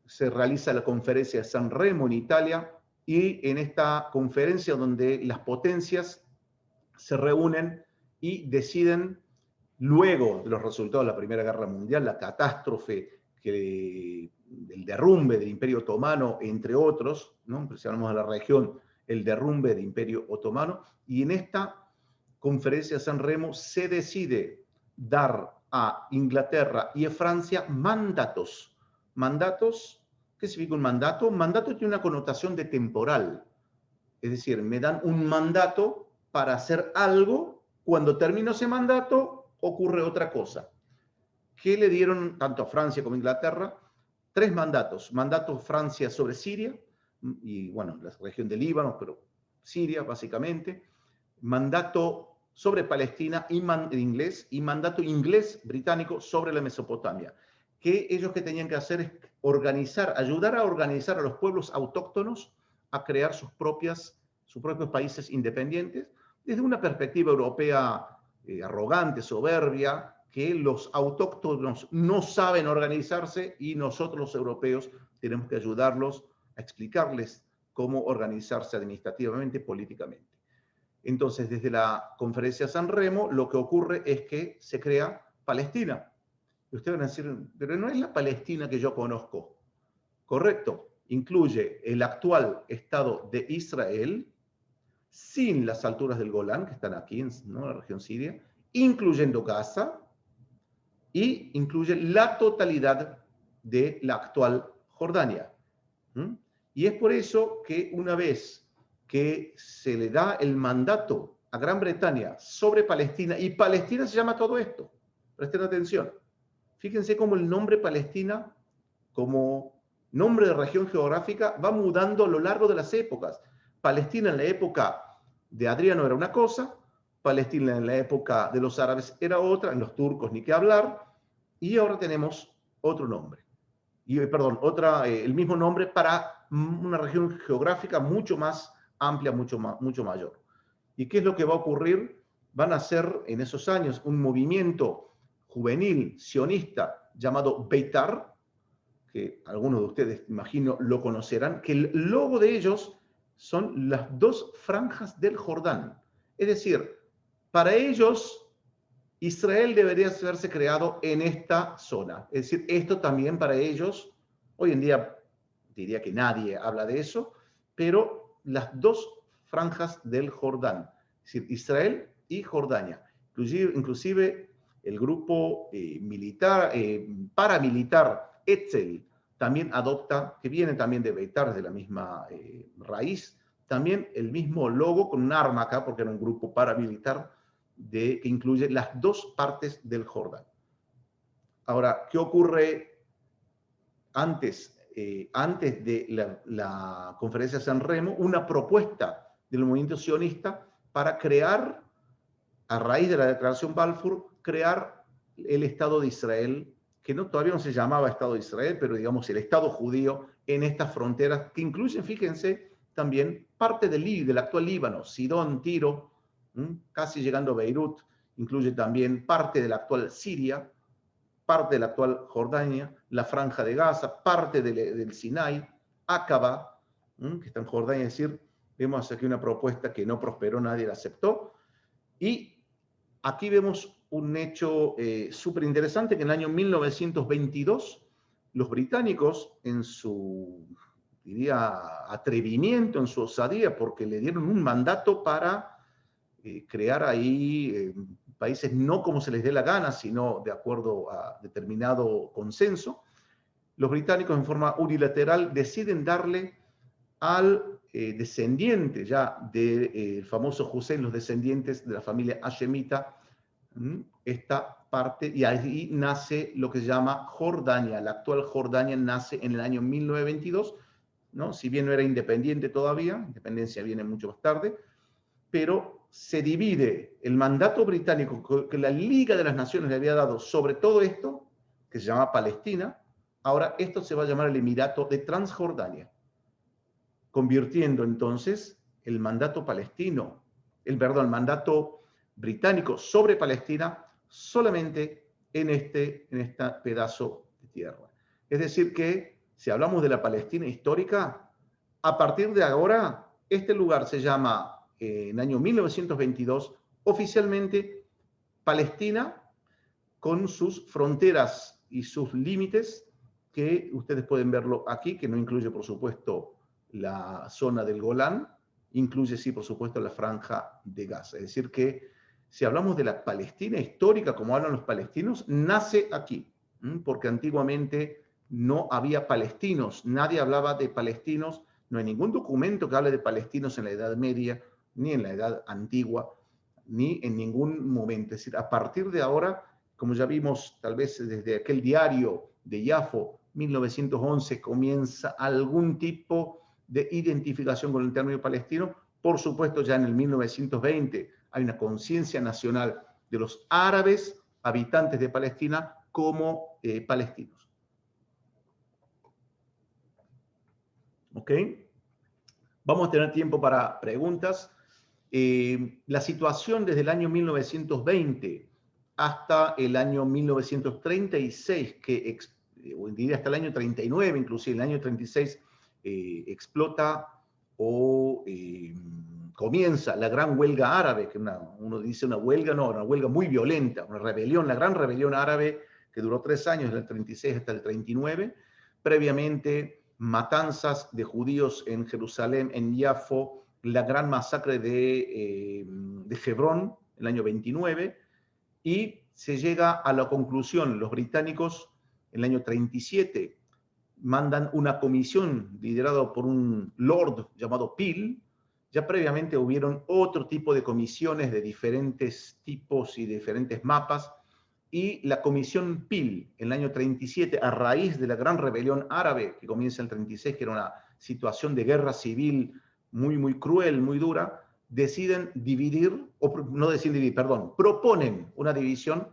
se realiza la conferencia de San Remo en Italia, y en esta conferencia donde las potencias se reúnen y deciden, luego de los resultados de la Primera Guerra Mundial, la catástrofe, el derrumbe del Imperio Otomano, entre otros, ¿no?, si hablamos de la región, el derrumbe del Imperio Otomano, y en esta conferencia de San Remo se decide dar a Inglaterra y a Francia mandatos. Mandatos, ¿qué significa un mandato? Un mandato tiene una connotación de temporal. Es decir, me dan un mandato para hacer algo, cuando termino ese mandato ocurre otra cosa. ¿Qué le dieron tanto a Francia como a Inglaterra? 3 mandatos. Mandato Francia sobre Siria, y bueno, la región del Líbano, pero Siria básicamente. Mandato sobre Palestina en inglés, y mandato inglés británico sobre la Mesopotamia. Que ellos que tenían que hacer es organizar, ayudar a organizar a los pueblos autóctonos a crear sus propios países independientes, desde una perspectiva europea arrogante, soberbia, que los autóctonos no saben organizarse y nosotros los europeos tenemos que ayudarlos a explicarles cómo organizarse administrativamente, políticamente. Entonces, desde la conferencia de San Remo, lo que ocurre es que se crea Palestina. Y ustedes van a decir, pero no es la Palestina que yo conozco. Correcto, incluye el actual Estado de Israel, sin las alturas del Golán, que están aquí, ¿no?, en la región siria, incluyendo Gaza, y incluye la totalidad de la actual Jordania. Y es por eso que una vez que se le da el mandato a Gran Bretaña sobre Palestina, y Palestina se llama todo esto, presten atención, fíjense cómo el nombre Palestina, como nombre de región geográfica, va mudando a lo largo de las épocas. Palestina en la época de Adriano era una cosa, Palestina en la época de los árabes era otra, en los turcos ni qué hablar, y ahora tenemos otro nombre. El mismo nombre para una región geográfica mucho más amplia, mucho mayor. ¿Y qué es lo que va a ocurrir? Van a ser en esos años un movimiento juvenil sionista llamado Beitar, que algunos de ustedes, imagino, lo conocerán, que el logo de ellos son las 2 franjas del Jordán. Es decir, para ellos, Israel debería haberse creado en esta zona. Es decir, esto también para ellos, hoy en día diría que nadie habla de eso, pero las 2 franjas del Jordán, es decir, Israel y Jordania. Inclusive el grupo paramilitar Etzel también adopta, que viene también de Beitar, de la misma raíz, también el mismo logo con un arma acá, porque era un grupo paramilitar que incluye las 2 partes del Jordán. Ahora, ¿qué ocurre antes? antes de la conferencia de San Remo, una propuesta del movimiento sionista para crear, a raíz de la declaración Balfour, crear el Estado de Israel, que todavía no se llamaba Estado de Israel, pero digamos el Estado judío en estas fronteras, que incluyen, fíjense, también parte del actual Líbano, Sidón, Tiro, casi llegando a Beirut, incluye también parte de la actual Siria, parte de la actual Jordania, la Franja de Gaza, parte del Sinai, Aqaba, que está en Jordania, es decir, vemos aquí una propuesta que no prosperó, nadie la aceptó, y aquí vemos un hecho súper interesante, que en el año 1922 los británicos, en su, diría, atrevimiento, en su osadía, porque le dieron un mandato para crear ahí países no como se les dé la gana, sino de acuerdo a determinado consenso, los británicos en forma unilateral deciden darle al descendiente ya del famoso Hussein, los descendientes de la familia hashemita, esta parte, y ahí nace lo que se llama Jordania. La actual Jordania nace en el año 1922, ¿no? Si bien no era independiente todavía, independencia viene mucho más tarde, pero se divide el mandato británico que la Liga de las Naciones le había dado sobre todo esto, que se llama Palestina. Ahora esto se va a llamar el Emirato de Transjordania, convirtiendo entonces el mandato palestino, el mandato británico sobre Palestina solamente en este pedazo de tierra. Es decir que, si hablamos de la Palestina histórica, a partir de ahora, este lugar se llama, en el año 1922, oficialmente Palestina, con sus fronteras y sus límites, que ustedes pueden verlo aquí, que no incluye, por supuesto, la zona del Golán, incluye, sí, por supuesto, la Franja de Gaza. Es decir que, si hablamos de la Palestina histórica, como hablan los palestinos, nace aquí, porque antiguamente no había palestinos, nadie hablaba de palestinos, no hay ningún documento que hable de palestinos en la Edad Media, ni en la Edad Antigua, ni en ningún momento. Es decir, a partir de ahora, como ya vimos tal vez desde aquel diario de Yafo, 1911, comienza algún tipo de identificación con el término palestino. Por supuesto, ya en el 1920 hay una conciencia nacional de los árabes habitantes de Palestina como palestinos. ¿Ok? Vamos a tener tiempo para preguntas. La situación desde el año 1920 hasta el año 1936, diría hasta el año 39, inclusive el año 36, explota o comienza la gran huelga árabe, que uno dice una huelga, no, una huelga muy violenta, una rebelión, la gran rebelión árabe que duró 3 años, del 36 hasta el 39, previamente matanzas de judíos en Jerusalén, en Yafo, la gran masacre de Hebrón, el año 29, y se llega a la conclusión, los británicos en el año 37 mandan una comisión liderada por un lord llamado Peel. Ya previamente hubieron otro tipo de comisiones de diferentes tipos y diferentes mapas, y la comisión Peel en el año 37, a raíz de la gran rebelión árabe que comienza en el 36, que era una situación de guerra civil muy, muy cruel, muy dura, deciden dividir, o no deciden dividir, perdón, proponen una división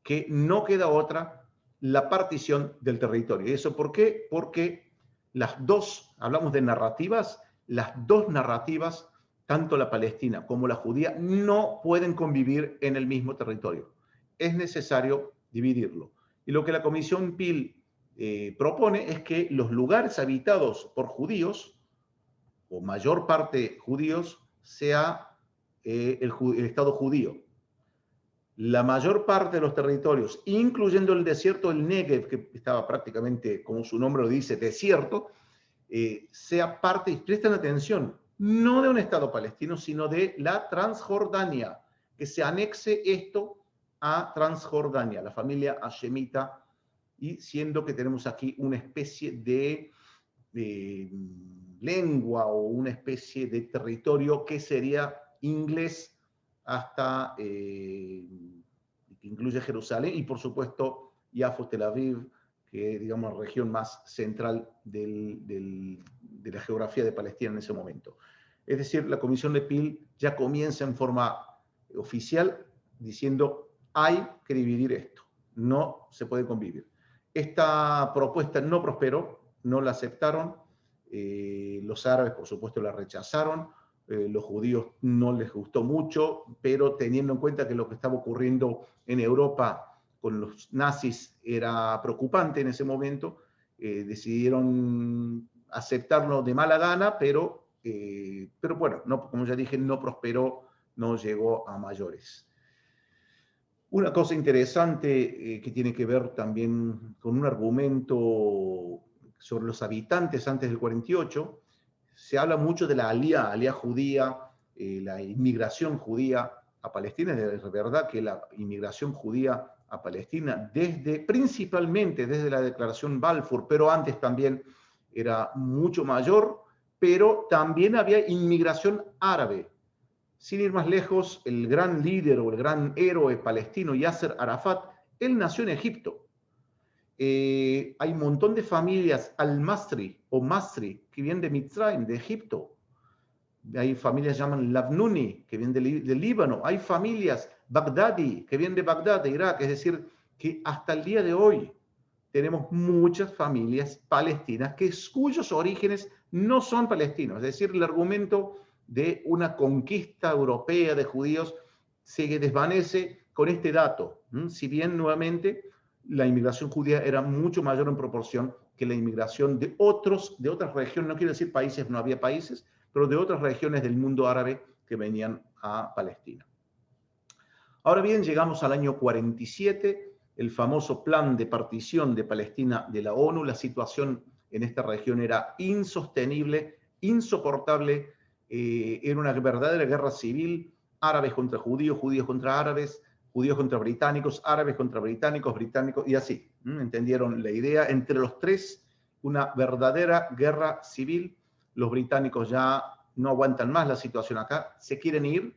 que no queda otra, la partición del territorio. ¿Y eso por qué? Porque las dos, hablamos de narrativas, las dos narrativas, tanto la palestina como la judía, no pueden convivir en el mismo territorio. Es necesario dividirlo. Y lo que la Comisión Peel propone es que los lugares habitados por judíos, o mayor parte judíos, sea el Estado judío. La mayor parte de los territorios, incluyendo el desierto del Negev, que estaba prácticamente, como su nombre lo dice, desierto, sea parte, y presten atención, no de un Estado palestino, sino de la Transjordania, que se anexe esto a Transjordania, la familia hashemita, y siendo que tenemos aquí una especie de lengua o una especie de territorio que sería inglés hasta, que incluye Jerusalén, y por supuesto Yafo, Tel Aviv, que es, digamos, la región más central de la geografía de Palestina en ese momento. Es decir, la Comisión de Peel ya comienza en forma oficial diciendo hay que dividir esto, no se puede convivir. Esta propuesta no prosperó, no la aceptaron, los árabes por supuesto la rechazaron, los judíos no les gustó mucho, pero teniendo en cuenta que lo que estaba ocurriendo en Europa con los nazis era preocupante en ese momento, decidieron aceptarlo de mala gana, pero bueno, no, como ya dije, no prosperó, no llegó a mayores. Una cosa interesante que tiene que ver también con un argumento sobre los habitantes antes del 48, se habla mucho de la alía judía, la inmigración judía a Palestina. Es verdad que la inmigración judía a Palestina, principalmente desde la declaración Balfour, pero antes también era mucho mayor, pero también había inmigración árabe. Sin ir más lejos, el gran líder o el gran héroe palestino Yasser Arafat, él nació en Egipto. Hay un montón de familias al-Masri o Masri que vienen de Mitzrayim, de Egipto. Hay familias que llaman Labnuni, que vienen del Líbano. Hay familias Baghdadi, que vienen de Bagdad, de Irak. Es decir, que hasta el día de hoy tenemos muchas familias palestinas cuyos orígenes no son palestinos. Es decir, el argumento de una conquista europea de judíos se desvanece con este dato. Si bien, nuevamente, la inmigración judía era mucho mayor en proporción que la inmigración de otras regiones, no quiero decir países, no había países, pero de otras regiones del mundo árabe que venían a Palestina. Ahora bien, llegamos al año 47, el famoso plan de partición de Palestina de la ONU. La situación en esta región era insostenible, insoportable, era una verdadera guerra civil, árabes contra judíos, judíos contra árabes, judíos contra británicos, árabes contra británicos, británicos, y así. ¿Entendieron la idea? Entre los tres, una verdadera guerra civil. Los británicos ya no aguantan más la situación acá, se quieren ir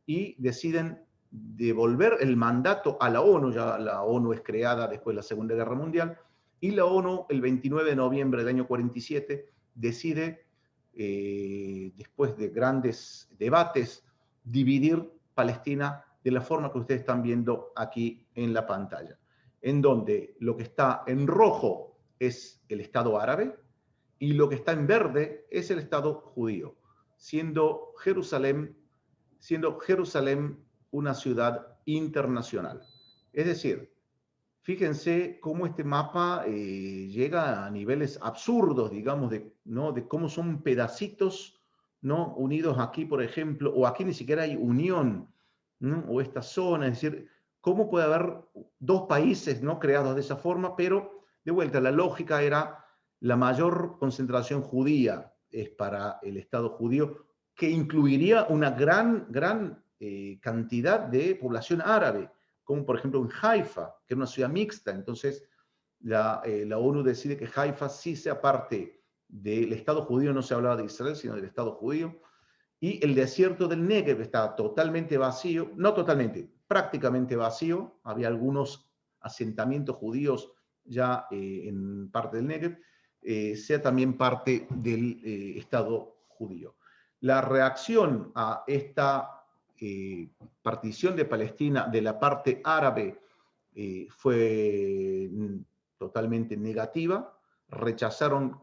y deciden devolver el mandato a la ONU. Ya la ONU es creada después de la Segunda Guerra Mundial, y la ONU el 29 de noviembre del año 47 decide, después de grandes debates, dividir Palestina de la forma que ustedes están viendo aquí en la pantalla, en donde lo que está en rojo es el Estado árabe y lo que está en verde es el Estado judío, siendo Jerusalén una ciudad internacional. Es decir, fíjense cómo este mapa llega a niveles absurdos, digamos, ¿no? De cómo son pedacitos, ¿no? Unidos aquí, por ejemplo, o aquí ni siquiera hay unión, ¿no? O esta zona, es decir, cómo puede haber dos países, ¿no? Creados de esa forma, pero de vuelta, la lógica era la mayor concentración judía es para el Estado judío, que incluiría una gran cantidad de población árabe, como por ejemplo en Haifa, que es una ciudad mixta. Entonces la ONU decide que Haifa sí sea parte del Estado judío, no se hablaba de Israel, sino del Estado judío, y el desierto del Negev está totalmente vacío, no totalmente, prácticamente vacío. Había algunos asentamientos judíos ya en parte del Negev, sea también parte del Estado judío. La reacción a esta partición de Palestina de la parte árabe fue totalmente negativa. Rechazaron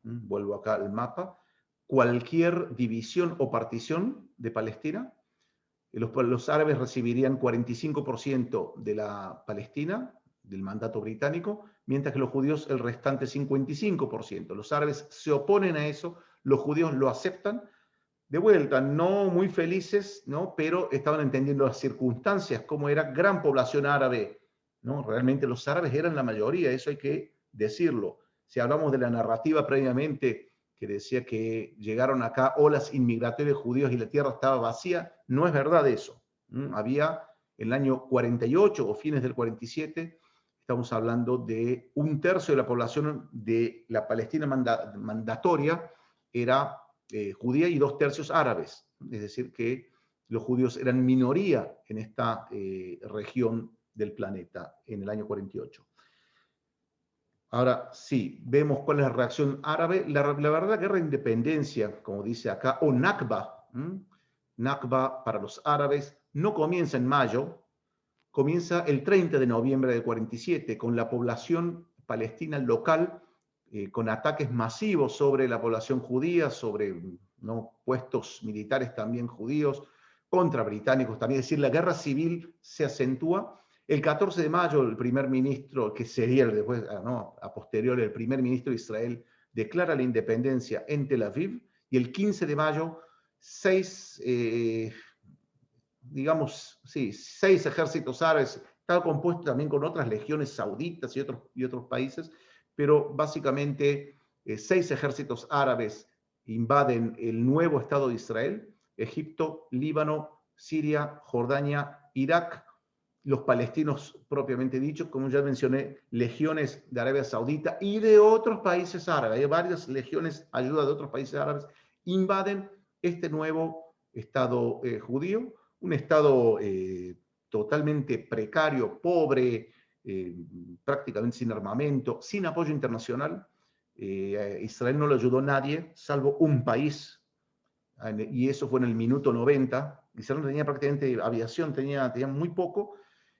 vuelvo acá al mapa, cualquier división o partición de Palestina. Los árabes recibirían 45% de la Palestina, del mandato británico, mientras que los judíos el restante 55%. Los árabes se oponen a eso, los judíos lo aceptan. De vuelta, no muy felices, ¿no? Pero estaban entendiendo las circunstancias, cómo era gran población árabe, ¿no? Realmente los árabes eran la mayoría, eso hay que decirlo. Si hablamos de la narrativa previamente que decía que llegaron acá olas inmigratorias judíos y la tierra estaba vacía, no es verdad eso. Había en el año 48 o fines del 47, estamos hablando de 1/3 de la población de la Palestina mandatoria era judía y 2/3 árabes. Es decir, que los judíos eran minoría en esta región del planeta en el año 48. Ahora sí, vemos cuál es la reacción árabe. La verdad, la guerra de independencia, como dice acá, o Nakba, Nakba para los árabes, no comienza en mayo, comienza el 30 de noviembre del 47, con la población palestina local, con ataques masivos sobre la población judía, sobre ¿no? puestos militares también judíos, contra británicos también. Es decir, la guerra civil se acentúa. El 14 de mayo, el primer ministro, que sería después, ¿no? a posteriori, el primer ministro de Israel, declara la independencia en Tel Aviv, y el 15 de mayo, digamos, sí, 6 ejércitos árabes, está compuesto también con otras legiones sauditas y otros países, pero básicamente 6 ejércitos árabes invaden el nuevo Estado de Israel: Egipto, Líbano, Siria, Jordania, Irak. Los palestinos propiamente dicho, como ya mencioné, legiones de Arabia Saudita y de otros países árabes. Hay varias legiones, ayuda de otros países árabes, invaden este nuevo Estado judío, un Estado totalmente precario, pobre, prácticamente sin armamento, sin apoyo internacional. Israel no lo ayudó a nadie, salvo un país, y eso fue en el minuto 90. Israel no tenía prácticamente aviación, tenía muy poco,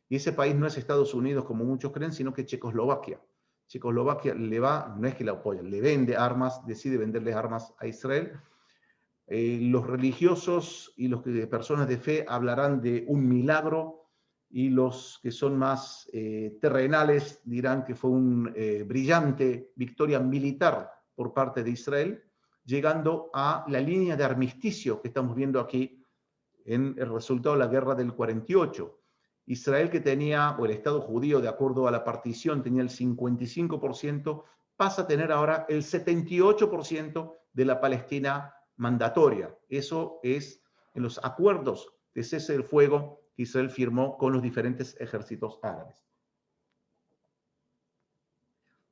y ese país no es Estados Unidos como muchos creen, sino que Checoslovaquia. Checoslovaquia le va, no es que la apoya, le vende armas, decide venderles armas a Israel. Los religiosos y los personas de fe hablarán de un milagro, y los que son más terrenales dirán que fue una brillante victoria militar por parte de Israel, llegando a la línea de armisticio que estamos viendo aquí en el resultado de la guerra del 48. Israel, que tenía, o el Estado judío, de acuerdo a la partición, tenía el 55%, pasa a tener ahora el 78% de la Palestina mandatoria. Eso es en los acuerdos de cese del fuego que Israel firmó con los diferentes ejércitos árabes.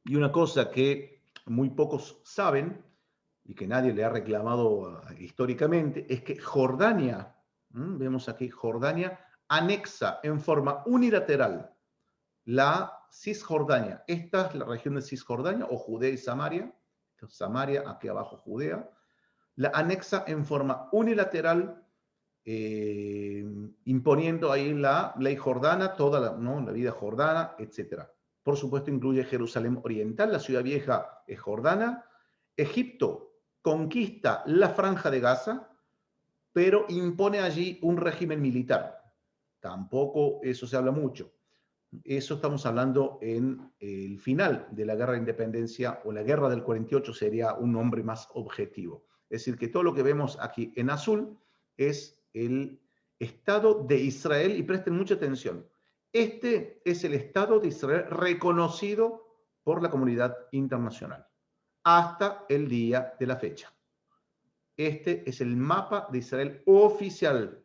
Y una cosa que muy pocos saben y que nadie le ha reclamado históricamente es que Jordania, vemos aquí, Jordania anexa en forma unilateral la Cisjordania. Esta es la región de Cisjordania, o Judea y Samaria. Samaria, aquí abajo Judea. La anexa en forma unilateral, imponiendo ahí la ley jordana, toda la vida jordana, etc. Por supuesto, incluye Jerusalén Oriental, la ciudad vieja es jordana. Egipto conquista la Franja de Gaza, pero impone allí un régimen militar. Tampoco eso se habla mucho. Eso estamos hablando en el final de la guerra de independencia, o la guerra del 48 sería un nombre más objetivo. Es decir, que todo lo que vemos aquí en azul es el Estado de Israel, y presten mucha atención. Este es el Estado de Israel reconocido por la comunidad internacional hasta el día de la fecha. Este es el mapa de Israel oficial,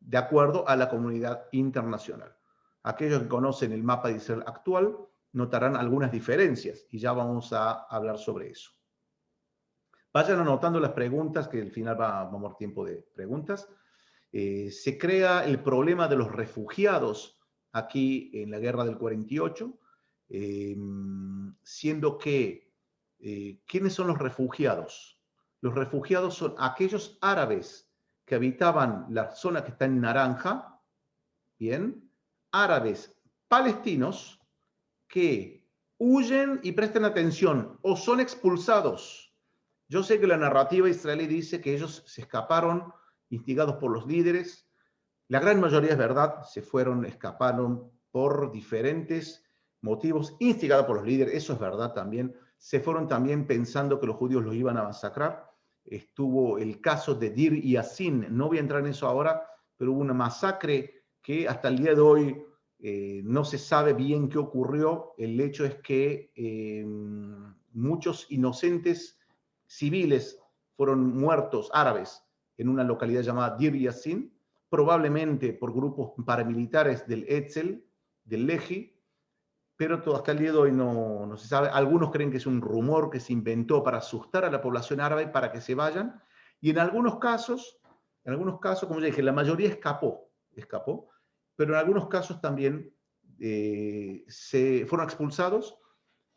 de acuerdo a la comunidad internacional. Aquellos que conocen el mapa de Israel actual notarán algunas diferencias, y ya vamos a hablar sobre eso. Vayan anotando las preguntas, que al final vamos a dar tiempo de preguntas. Se crea el problema de los refugiados aquí en la guerra del 48, siendo que, ¿quiénes son los refugiados? Los refugiados son aquellos árabes que habitaban la zona que está en naranja, bien, árabes palestinos que huyen, y presten atención, o son expulsados. Yo sé que la narrativa israelí dice que ellos se escaparon instigados por los líderes. La gran mayoría es verdad, escaparon por diferentes motivos, instigados por los líderes, eso es verdad también. Se fueron también pensando que los judíos los iban a masacrar. Estuvo el caso de Dir Yassin, no voy a entrar en eso ahora, pero hubo una masacre que hasta el día de hoy no se sabe bien qué ocurrió. El hecho es que muchos inocentes civiles fueron muertos, árabes, en una localidad llamada Dir Yassin, probablemente por grupos paramilitares del Etzel, del Lehi, pero hasta el día de hoy no se sabe. Algunos creen que es un rumor que se inventó para asustar a la población árabe para que se vayan, y en algunos casos, como ya dije, la mayoría escapó, pero en algunos casos también se fueron expulsados,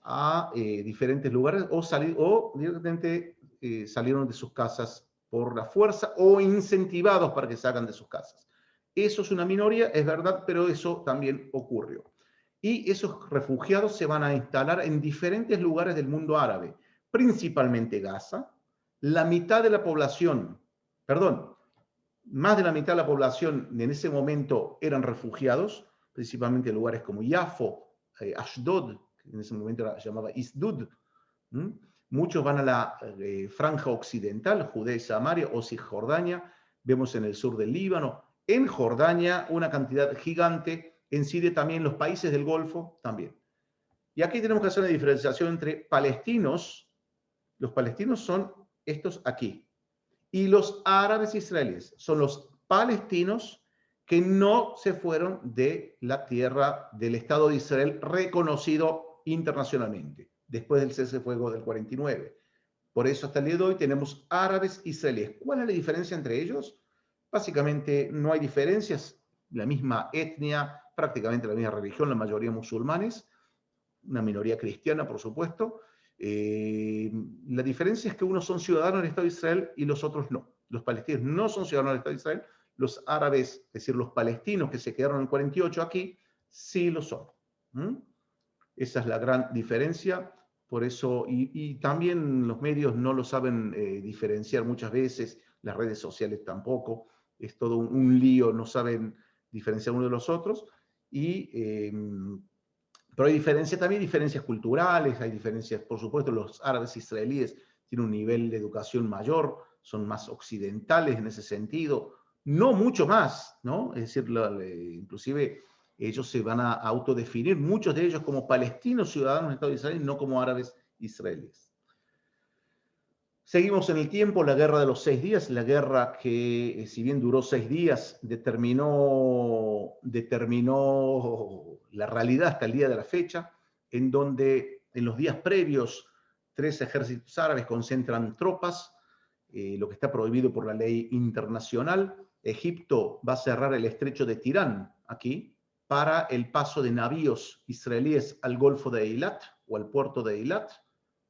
a diferentes lugares o directamente salieron de sus casas por la fuerza o incentivados para que salgan de sus casas. Eso es una minoría, es verdad, pero eso también ocurrió. Y esos refugiados se van a instalar en diferentes lugares del mundo árabe, principalmente Gaza. La mitad de la población, perdón, más de la mitad de la población en ese momento eran refugiados, principalmente en lugares como Yafo, Ashdod, que en ese momento se llamaba Isdud. Muchos van a la franja occidental, Judea y Samaria o Cisjordania. Vemos en el sur del Líbano, en Jordania una cantidad gigante, en Siria también, los países del Golfo también. Y aquí tenemos que hacer una diferenciación entre palestinos, los palestinos son estos aquí, y los árabes israelíes, son los palestinos que no se fueron de la tierra del Estado de Israel reconocido internacionalmente, después del cese de fuego del 49. Por eso hasta el día de hoy tenemos árabes israelíes. ¿Cuál es la diferencia entre ellos? Básicamente no hay diferencias, la misma etnia, prácticamente la misma religión, la mayoría musulmanes, una minoría cristiana, por supuesto. La diferencia es que unos son ciudadanos del Estado de Israel y los otros no. Los palestinos no son ciudadanos del Estado de Israel, los árabes, es decir, los palestinos que se quedaron en el 48 aquí, sí lo son. Esa es la gran diferencia. Por eso, y también los medios no lo saben diferenciar muchas veces, las redes sociales tampoco, es todo un lío, no saben diferenciar uno de los otros. Pero hay también diferencias culturales, hay diferencias, por supuesto, los árabes israelíes tienen un nivel de educación mayor, son más occidentales en ese sentido, no mucho más, ¿no? Es decir, inclusive ellos se van a autodefinir, muchos de ellos como palestinos ciudadanos del Estado de Israel, no como árabes israelíes. Seguimos en el tiempo, la guerra de los 6 días, la guerra que, si bien duró 6 días, determinó la realidad hasta el día de la fecha, en donde en los días previos 3 ejércitos árabes concentran tropas, lo que está prohibido por la ley internacional. Egipto va a cerrar el estrecho de Tirán, aquí, para el paso de navíos israelíes al Golfo de Eilat, o al puerto de Eilat,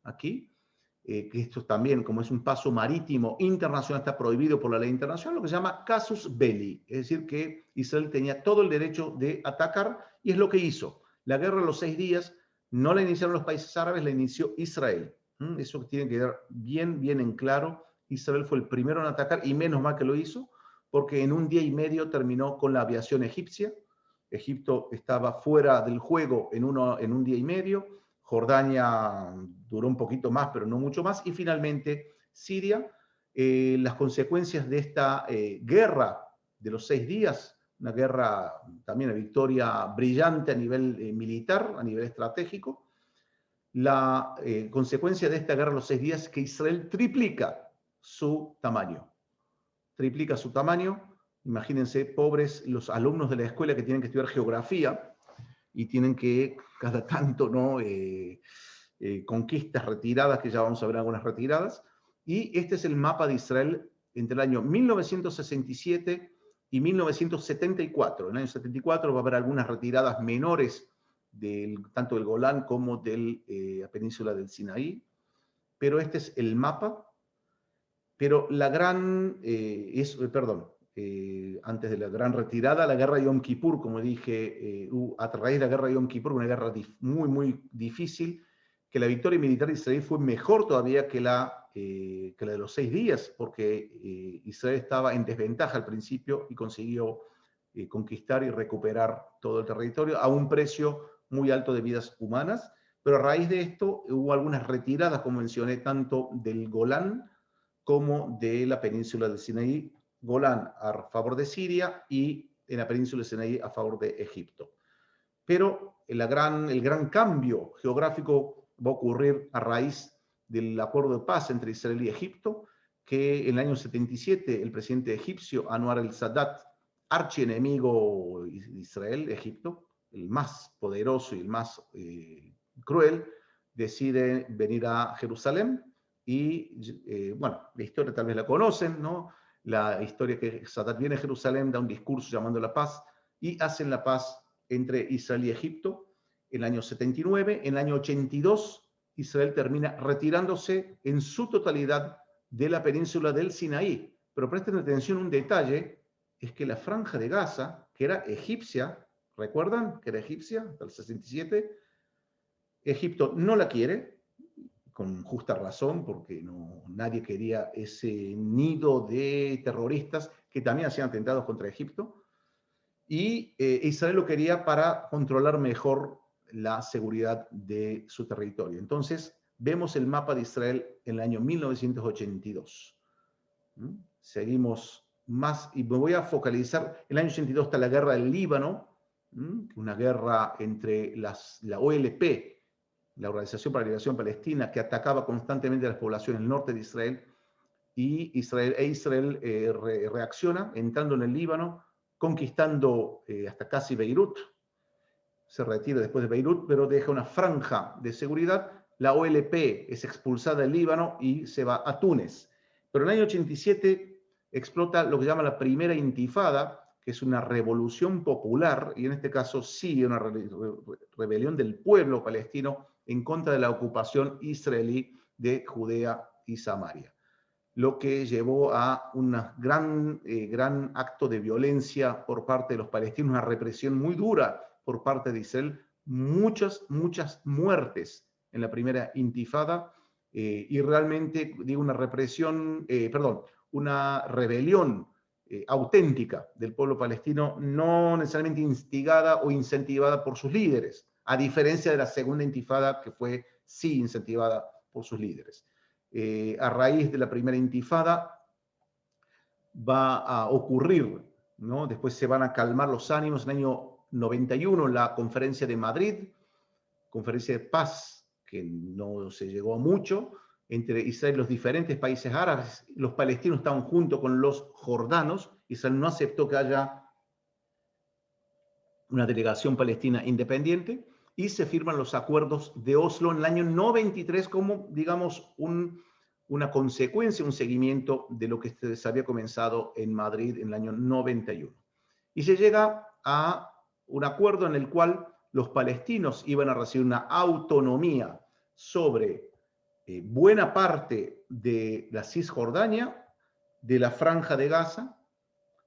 aquí. Que esto también, como es un paso marítimo internacional, está prohibido por la ley internacional, lo que se llama casus belli, es decir, que Israel tenía todo el derecho de atacar, y es lo que hizo. La guerra de los 6 días no la iniciaron los países árabes, la inició Israel. Eso tiene que quedar bien en claro. Israel fue el primero en atacar, y menos mal que lo hizo, porque en un día y medio terminó con la aviación egipcia. Egipto estaba fuera del juego en un día y medio. Jordania duró un poquito más, pero no mucho más. Y finalmente Siria. Las consecuencias de esta guerra de los 6 días, una guerra, también una victoria brillante a nivel militar, a nivel estratégico. La consecuencia de esta guerra de los 6 días es que Israel triplica su tamaño. Triplica su tamaño. Imagínense, pobres los alumnos de la escuela que tienen que estudiar geografía y tienen que, cada tanto, ¿no? Conquistas, retiradas, que ya vamos a ver algunas retiradas. Y este es el mapa de Israel entre el año 1967 y 1974. En el año 74 va a haber algunas retiradas menores, tanto del Golán como de la península del Sinaí. Pero este es el mapa. Pero la gran, antes de la gran retirada, la guerra de Yom Kippur, como dije, a raíz de la guerra de Yom Kippur, una guerra muy difícil, que la victoria militar de Israel fue mejor todavía que la de los 6 días, porque Israel estaba en desventaja al principio y consiguió conquistar y recuperar todo el territorio a un precio muy alto de vidas humanas. Pero a raíz de esto hubo algunas retiradas, como mencioné, tanto del Golán como de la península del Sinaí. Golán a favor de Siria y en la península de Sinaí a favor de Egipto. Pero el gran cambio geográfico va a ocurrir a raíz del acuerdo de paz entre Israel y Egipto, que en el año 77 el presidente egipcio Anwar el-Sadat, archienemigo de Israel, Egipto, el más poderoso y el más cruel, decide venir a Jerusalén. Y bueno, la historia tal vez la conocen, ¿no? La historia que Sadat viene a Jerusalén, da un discurso llamando a la paz y hacen la paz entre Israel y Egipto. en el año 79. En el año 82, Israel termina retirándose en su totalidad de la península del Sinaí. Pero presten atención a un detalle, es que la franja de Gaza, que era egipcia, ¿recuerdan que era egipcia hasta el 67? Egipto no la quiere, con justa razón, porque nadie quería ese nido de terroristas que también hacían atentados contra Egipto. Y Israel lo quería para controlar mejor la seguridad de su territorio. Entonces, vemos el mapa de Israel en el año 1982. Seguimos más, y me voy a focalizar. En el año 82 está la guerra del Líbano, una guerra entre la OLP, la Organización para la Liberación Palestina, que atacaba constantemente a las poblaciones del norte de Israel, y Israel reacciona entrando en el Líbano, conquistando hasta casi Beirut. Se retira después de Beirut, pero deja una franja de seguridad. La OLP es expulsada del Líbano y se va a Túnez. Pero en el año 87 explota lo que llama la primera intifada, que es una revolución popular, y en este caso sí, una rebelión del pueblo palestino en contra de la ocupación israelí de Judea y Samaria, lo que llevó a un gran acto de violencia por parte de los palestinos, una represión muy dura por parte de Israel, muchas muertes en la primera intifada, y realmente, digo, una rebelión auténtica del pueblo palestino, no necesariamente instigada o incentivada por sus líderes, a diferencia de la segunda intifada, que fue sí incentivada por sus líderes. A raíz de la primera intifada va a ocurrir, ¿no? Después se van a calmar los ánimos. En el año 91, la conferencia de Madrid, conferencia de paz, que no se llegó a mucho, entre Israel y los diferentes países árabes. Los palestinos estaban junto con los jordanos. Israel no aceptó que haya una delegación palestina independiente, y se firman los acuerdos de Oslo en el año 93 como, digamos, una consecuencia, un seguimiento de lo que se había comenzado en Madrid en el año 91. Y se llega a un acuerdo en el cual los palestinos iban a recibir una autonomía sobre buena parte de la Cisjordania, de la Franja de Gaza.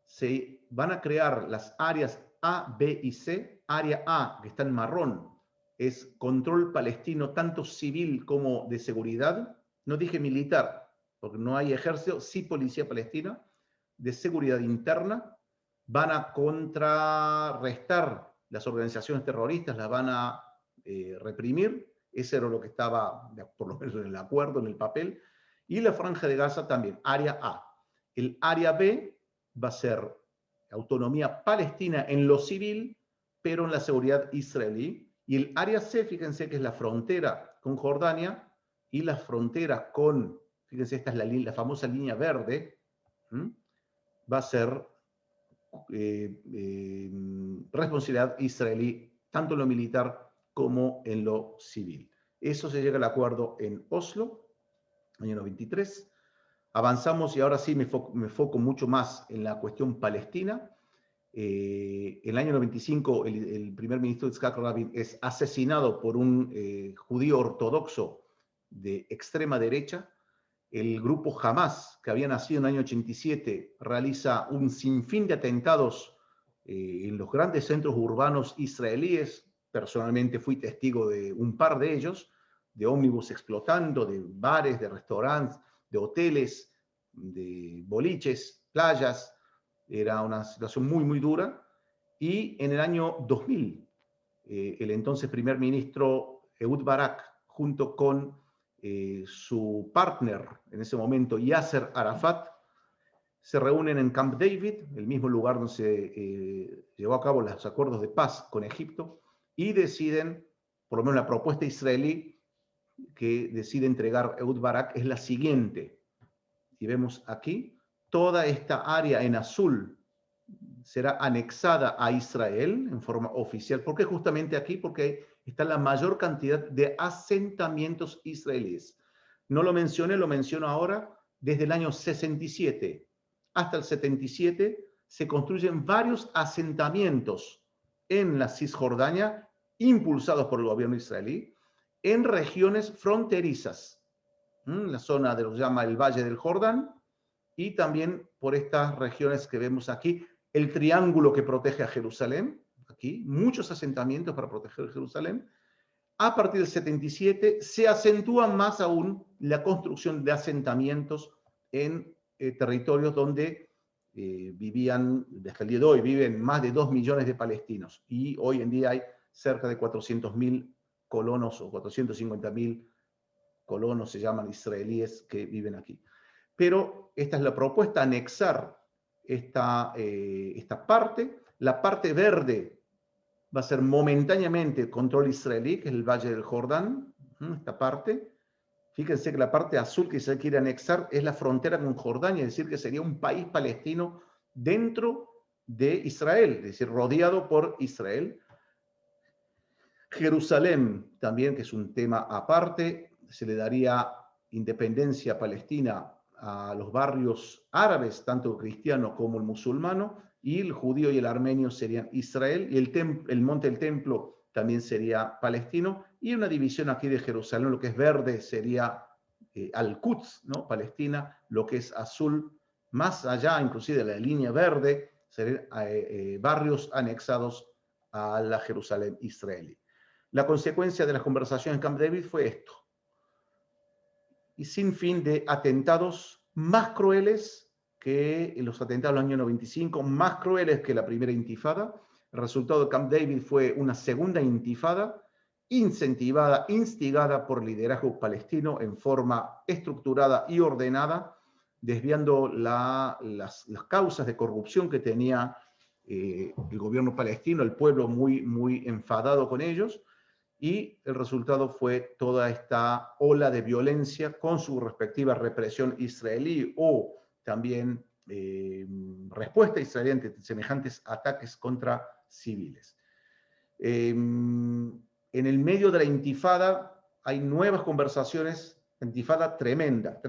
Se van a crear las áreas A, B y C. Área A, que está en marrón, es control palestino, tanto civil como de seguridad. No dije militar, porque no hay ejército, sí policía palestina, de seguridad interna. Van a contrarrestar las organizaciones terroristas, las van a reprimir. Ese era lo que estaba, por lo menos en el acuerdo, en el papel. Y la Franja de Gaza también, área A. El área B va a ser autonomía palestina en lo civil, pero en la seguridad israelí. Y el área C, fíjense que es la frontera con Jordania y la frontera con, fíjense, esta es la famosa línea verde, va a ser responsabilidad israelí, tanto en lo militar como en lo civil. Eso se llega al acuerdo en Oslo, año 93. Avanzamos y ahora sí me foco mucho más en la cuestión palestina. En el año 95 el primer ministro Yitzhak Rabin es asesinado por un judío ortodoxo de extrema derecha. El grupo Hamas, que había nacido en el año 87, realiza un sinfín de atentados en los grandes centros urbanos israelíes. Personalmente fui testigo de un par de ellos, de ómnibus explotando, de bares, de restaurantes, de hoteles, de boliches, playas. Era una situación muy dura. Y en el año 2000, el entonces primer ministro Ehud Barak, junto con su partner en ese momento, Yasser Arafat, se reúnen en Camp David, el mismo lugar donde se llevó a cabo los acuerdos de paz con Egipto, y deciden, por lo menos la propuesta israelí que decide entregar Ehud Barak es la siguiente. Y vemos aquí, toda esta área en azul será anexada a Israel en forma oficial. ¿Por qué justamente aquí? Porque está la mayor cantidad de asentamientos israelíes. No lo mencioné, lo menciono ahora. Desde el año 67 hasta el 77 se construyen varios asentamientos en la Cisjordania impulsados por el gobierno israelí, en regiones fronterizas, la zona de lo que se llama el Valle del Jordán, y también por estas regiones que vemos aquí, el triángulo que protege a Jerusalén, aquí, muchos asentamientos para proteger Jerusalén. A partir del 77 se acentúa más aún la construcción de asentamientos en territorios donde vivían, hasta el día de hoy, viven más de 2 millones de palestinos, y hoy en día hay cerca de 400.000 colonos o 450.000 colonos, se llaman israelíes, que viven aquí. Pero esta es la propuesta, anexar esta parte. La parte verde va a ser momentáneamente control israelí, que es el Valle del Jordán, esta parte. Fíjense que la parte azul que se quiere anexar es la frontera con Jordania, es decir, que sería un país palestino dentro de Israel, es decir, rodeado por Israel. Jerusalén también, que es un tema aparte, se le daría independencia palestina a los barrios árabes, tanto cristiano como el musulmano, y el judío y el armenio serían Israel, y el monte del templo también sería palestino, y una división aquí de Jerusalén, lo que es verde sería Al-Quds, ¿no? Palestina, lo que es azul, más allá inclusive de la línea verde, serían barrios anexados a la Jerusalén israelí. La consecuencia de las conversaciones en Camp David fue esto, y sin fin de atentados más crueles que los atentados del año 95, más crueles que la primera intifada. El resultado de Camp David fue una segunda intifada, incentivada, instigada por liderazgo palestino en forma estructurada y ordenada, desviando las causas de corrupción que tenía el gobierno palestino, el pueblo muy enfadado con ellos, y el resultado fue toda esta ola de violencia con su respectiva represión israelí o también respuesta israelí ante semejantes ataques contra civiles. En el medio de la intifada hay nuevas conversaciones, intifada tremenda,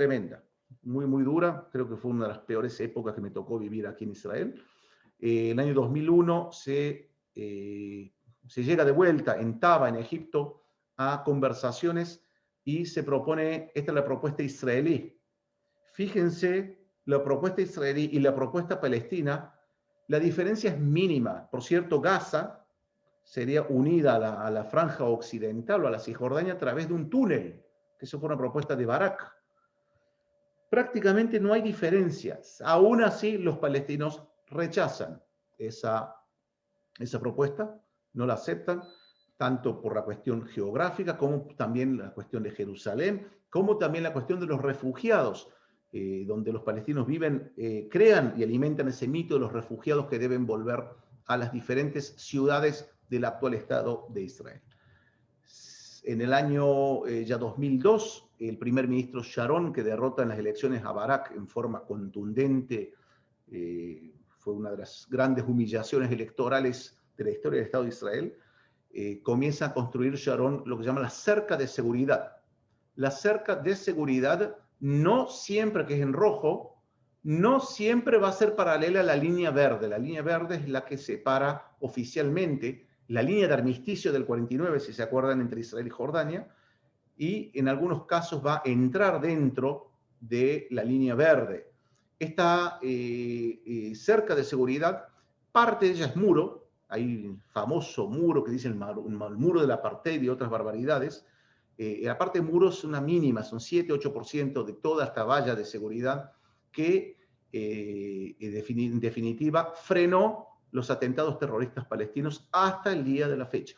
muy dura, creo que fue una de las peores épocas que me tocó vivir aquí en Israel. En el año 2001 se llega de vuelta en Taba, en Egipto, a conversaciones y se propone, esta es la propuesta israelí. Fíjense, la propuesta israelí y la propuesta palestina, la diferencia es mínima. Por cierto, Gaza sería unida a la franja occidental o a la Cisjordania a través de un túnel, que eso fue una propuesta de Barak. Prácticamente no hay diferencias. Aún así, los palestinos rechazan esa propuesta, no la aceptan, tanto por la cuestión geográfica, como también la cuestión de Jerusalén, como también la cuestión de los refugiados, donde los palestinos viven, crean y alimentan ese mito de los refugiados que deben volver a las diferentes ciudades del actual Estado de Israel. En el año ya 2002, el primer ministro Sharon, que derrota en las elecciones a Barak en forma contundente, fue una de las grandes humillaciones electorales de la historia del Estado de Israel, comienza a construir Sharon lo que llama la cerca de seguridad. La cerca de seguridad, no siempre que es en rojo, no siempre va a ser paralela a la línea verde. La línea verde es la que separa oficialmente la línea de armisticio del 49, si se acuerdan, entre Israel y Jordania, y en algunos casos va a entrar dentro de la línea verde. Esta cerca de seguridad, parte de ella es muro, hay un famoso muro que dice el muro del apartheid y otras barbaridades. La parte de muros es una mínima, son 7-8% de toda esta valla de seguridad que en definitiva frenó los atentados terroristas palestinos hasta el día de la fecha.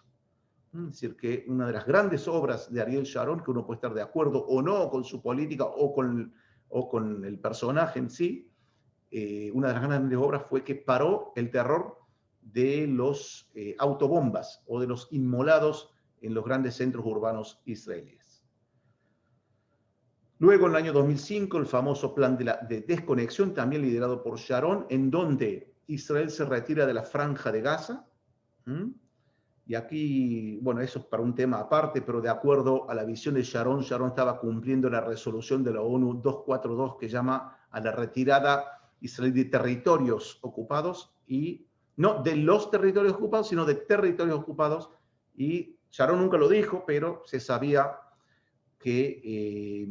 Es decir, que una de las grandes obras de Ariel Sharon, que uno puede estar de acuerdo o no con su política o con el personaje en sí, una de las grandes obras fue que paró el terror de los autobombas o de los inmolados en los grandes centros urbanos israelíes. Luego, en el año 2005, el famoso plan de desconexión, también liderado por Sharon, en donde Israel se retira de la franja de Gaza. Y aquí, bueno, eso es para un tema aparte, pero de acuerdo a la visión de Sharon, Sharon estaba cumpliendo la resolución de la ONU 242 que llama a la retirada israelí de territorios ocupados, y no de los territorios ocupados, sino de territorios ocupados, Y Sharon nunca lo dijo, pero se sabía que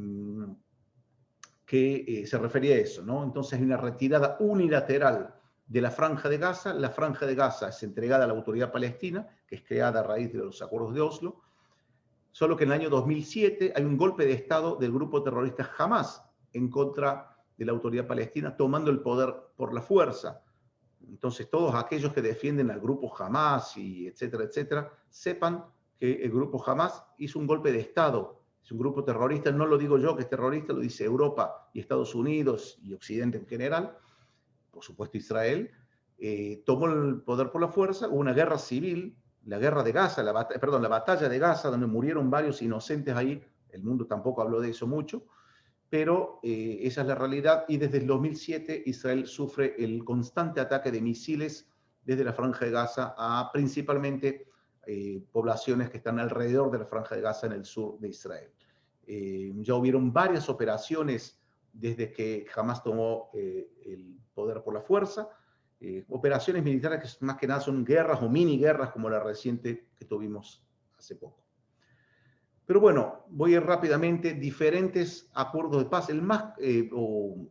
se refería a eso, ¿no? Entonces hay una retirada unilateral de la Franja de Gaza. La Franja de Gaza es entregada a la autoridad palestina, que es creada a raíz de los acuerdos de Oslo, solo que en el año 2007 hay un golpe de Estado del grupo terrorista Hamas en contra de la autoridad palestina, tomando el poder por la fuerza. Entonces todos aquellos que defienden al grupo Hamas y etcétera, etcétera, sepan que el grupo Hamas hizo un golpe de Estado. Es un grupo terrorista, no lo digo yo que es terrorista, lo dice Europa y Estados Unidos y Occidente en general, por supuesto Israel, tomó el poder por la fuerza, hubo una guerra civil, la guerra de Gaza, la batalla de Gaza, donde murieron varios inocentes ahí, el mundo tampoco habló de eso mucho, pero esa es la realidad, y desde el 2007 Israel sufre el constante ataque de misiles desde la Franja de Gaza a principalmente poblaciones que están alrededor de la Franja de Gaza en el sur de Israel. Ya hubieron varias operaciones desde que Hamas tomó el poder por la fuerza, operaciones militares que más que nada son guerras o mini guerras como la reciente que tuvimos hace poco. Pero bueno, voy a ir rápidamente, diferentes acuerdos de paz, o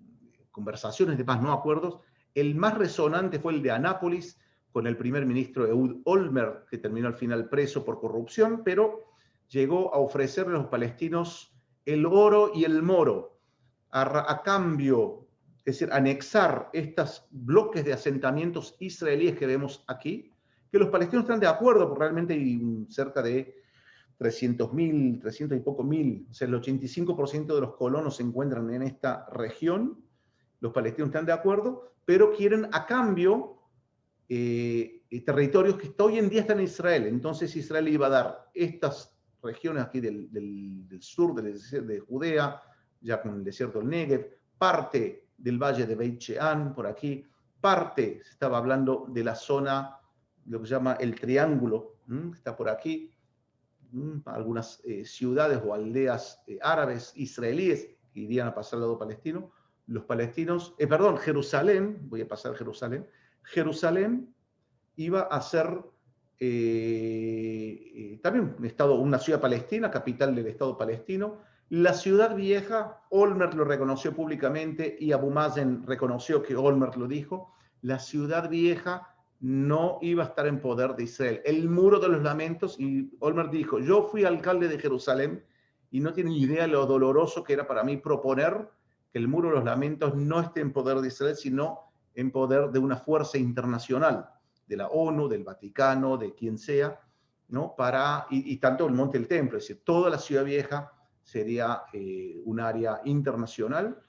conversaciones de paz, no acuerdos. El más resonante fue el de Anápolis, con el primer ministro Ehud Olmert, que terminó al final preso por corrupción, pero llegó a ofrecerle a los palestinos el oro y el moro, a cambio, es decir, anexar estos bloques de asentamientos israelíes que vemos aquí, que los palestinos están de acuerdo, porque realmente hay cerca de 300.000, 300 y poco mil, o sea, el 85% de los colonos se encuentran en esta región, los palestinos están de acuerdo, pero quieren a cambio territorios que hoy en día están en Israel. Entonces Israel iba a dar estas regiones aquí del sur de Judea, ya con el desierto del Negev, parte del valle de Beit Shean, por aquí, parte, se estaba hablando de la zona, lo que se llama el Triángulo, está por aquí, algunas ciudades o aldeas árabes, israelíes, que irían a pasar al lado palestino. Los palestinos, Jerusalén, voy a pasar a Jerusalén. Jerusalén iba a ser también una ciudad palestina, capital del Estado palestino. La ciudad vieja, Olmert lo reconoció públicamente y Abu Mazen reconoció que Olmert lo dijo, la ciudad vieja no iba a estar en poder de Israel. El muro de los lamentos, y Olmert dijo, yo fui alcalde de Jerusalén y no tienen idea de lo doloroso que era para mí proponer que el muro de los lamentos no esté en poder de Israel, sino en poder de una fuerza internacional, de la ONU, del Vaticano, de quien sea, ¿no? Y tanto el Monte del Templo, es decir, toda la ciudad vieja sería un área internacional.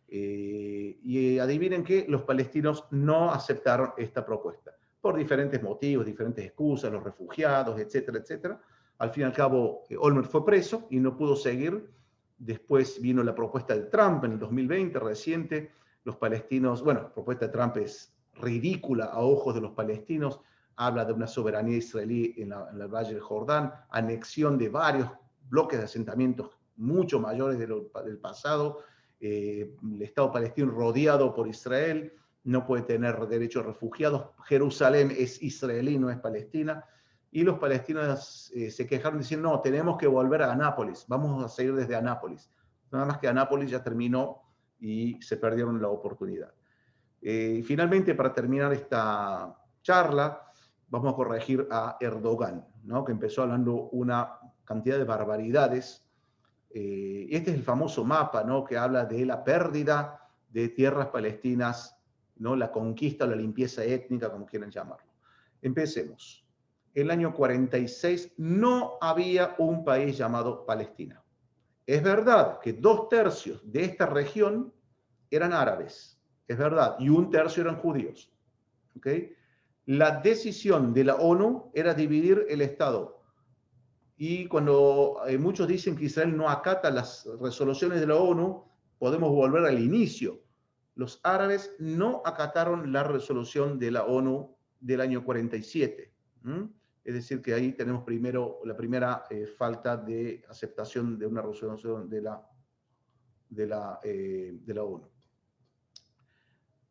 Y adivinen que los palestinos no aceptaron esta propuesta por diferentes motivos, diferentes excusas, los refugiados, etcétera, etcétera. Al fin y al cabo, Olmert fue preso y no pudo seguir. Después vino la propuesta de Trump en el 2020, reciente. Los palestinos, bueno, la propuesta de Trump es ridícula a ojos de los palestinos. Habla de una soberanía israelí en el Valle del Jordán, anexión de varios bloques de asentamientos mucho mayores del pasado, el Estado palestino rodeado por Israel, no puede tener derechos refugiados, Jerusalén es israelí, no es Palestina, y los palestinos se quejaron diciendo, no, tenemos que volver a Anápolis, vamos a seguir desde Anápolis. Nada más que Anápolis ya terminó y se perdieron la oportunidad. Finalmente, para terminar esta charla, vamos a corregir a Erdogan, ¿no? Que empezó hablando una cantidad de barbaridades. Este es el famoso mapa, ¿no? Que habla de la pérdida de tierras palestinas, ¿no? La conquista o la limpieza étnica, como quieran llamarlo. Empecemos. En el año 46 no había un país llamado Palestina. Es verdad que 2/3 de esta región eran árabes, es verdad, y 1/3 eran judíos. ¿Okay? La decisión de la ONU era dividir el Estado. Y cuando muchos dicen que Israel no acata las resoluciones de la ONU, podemos volver al inicio. Los árabes no acataron la resolución de la ONU del año 47. Es decir, que ahí tenemos primero la primera falta de aceptación de una resolución de la ONU.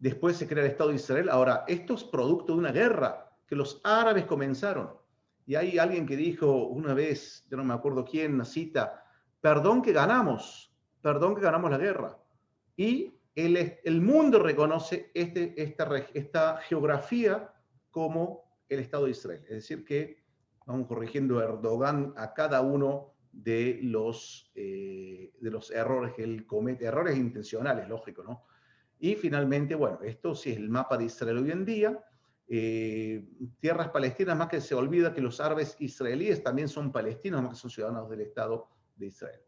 Después se crea el Estado de Israel. Ahora, esto es producto de una guerra que los árabes comenzaron. Y hay alguien que dijo una vez, yo no me acuerdo quién, una cita, perdón que ganamos la guerra. Y el mundo reconoce esta geografía como el Estado de Israel. Es decir, que vamos corrigiendo a Erdogan a cada uno de los errores que él comete, errores intencionales, lógico, ¿no? Y finalmente, bueno, esto sí es el mapa de Israel hoy en día. Tierras palestinas, más que se olvida que los árabes israelíes también son palestinos, más que son ciudadanos del Estado de Israel.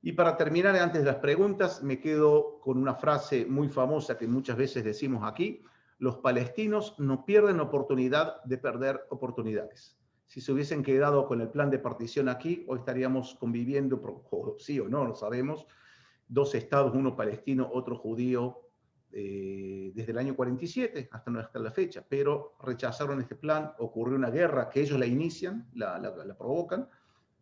Y para terminar, antes de las preguntas, me quedo con una frase muy famosa que muchas veces decimos aquí: los palestinos no pierden oportunidad de perder oportunidades. Si se hubiesen quedado con el plan de partición aquí, hoy estaríamos conviviendo, sí o no, lo sabemos, dos estados, uno palestino, otro judío, desde el año 47 hasta la fecha, pero rechazaron este plan, ocurrió una guerra que ellos la inician, la provocan,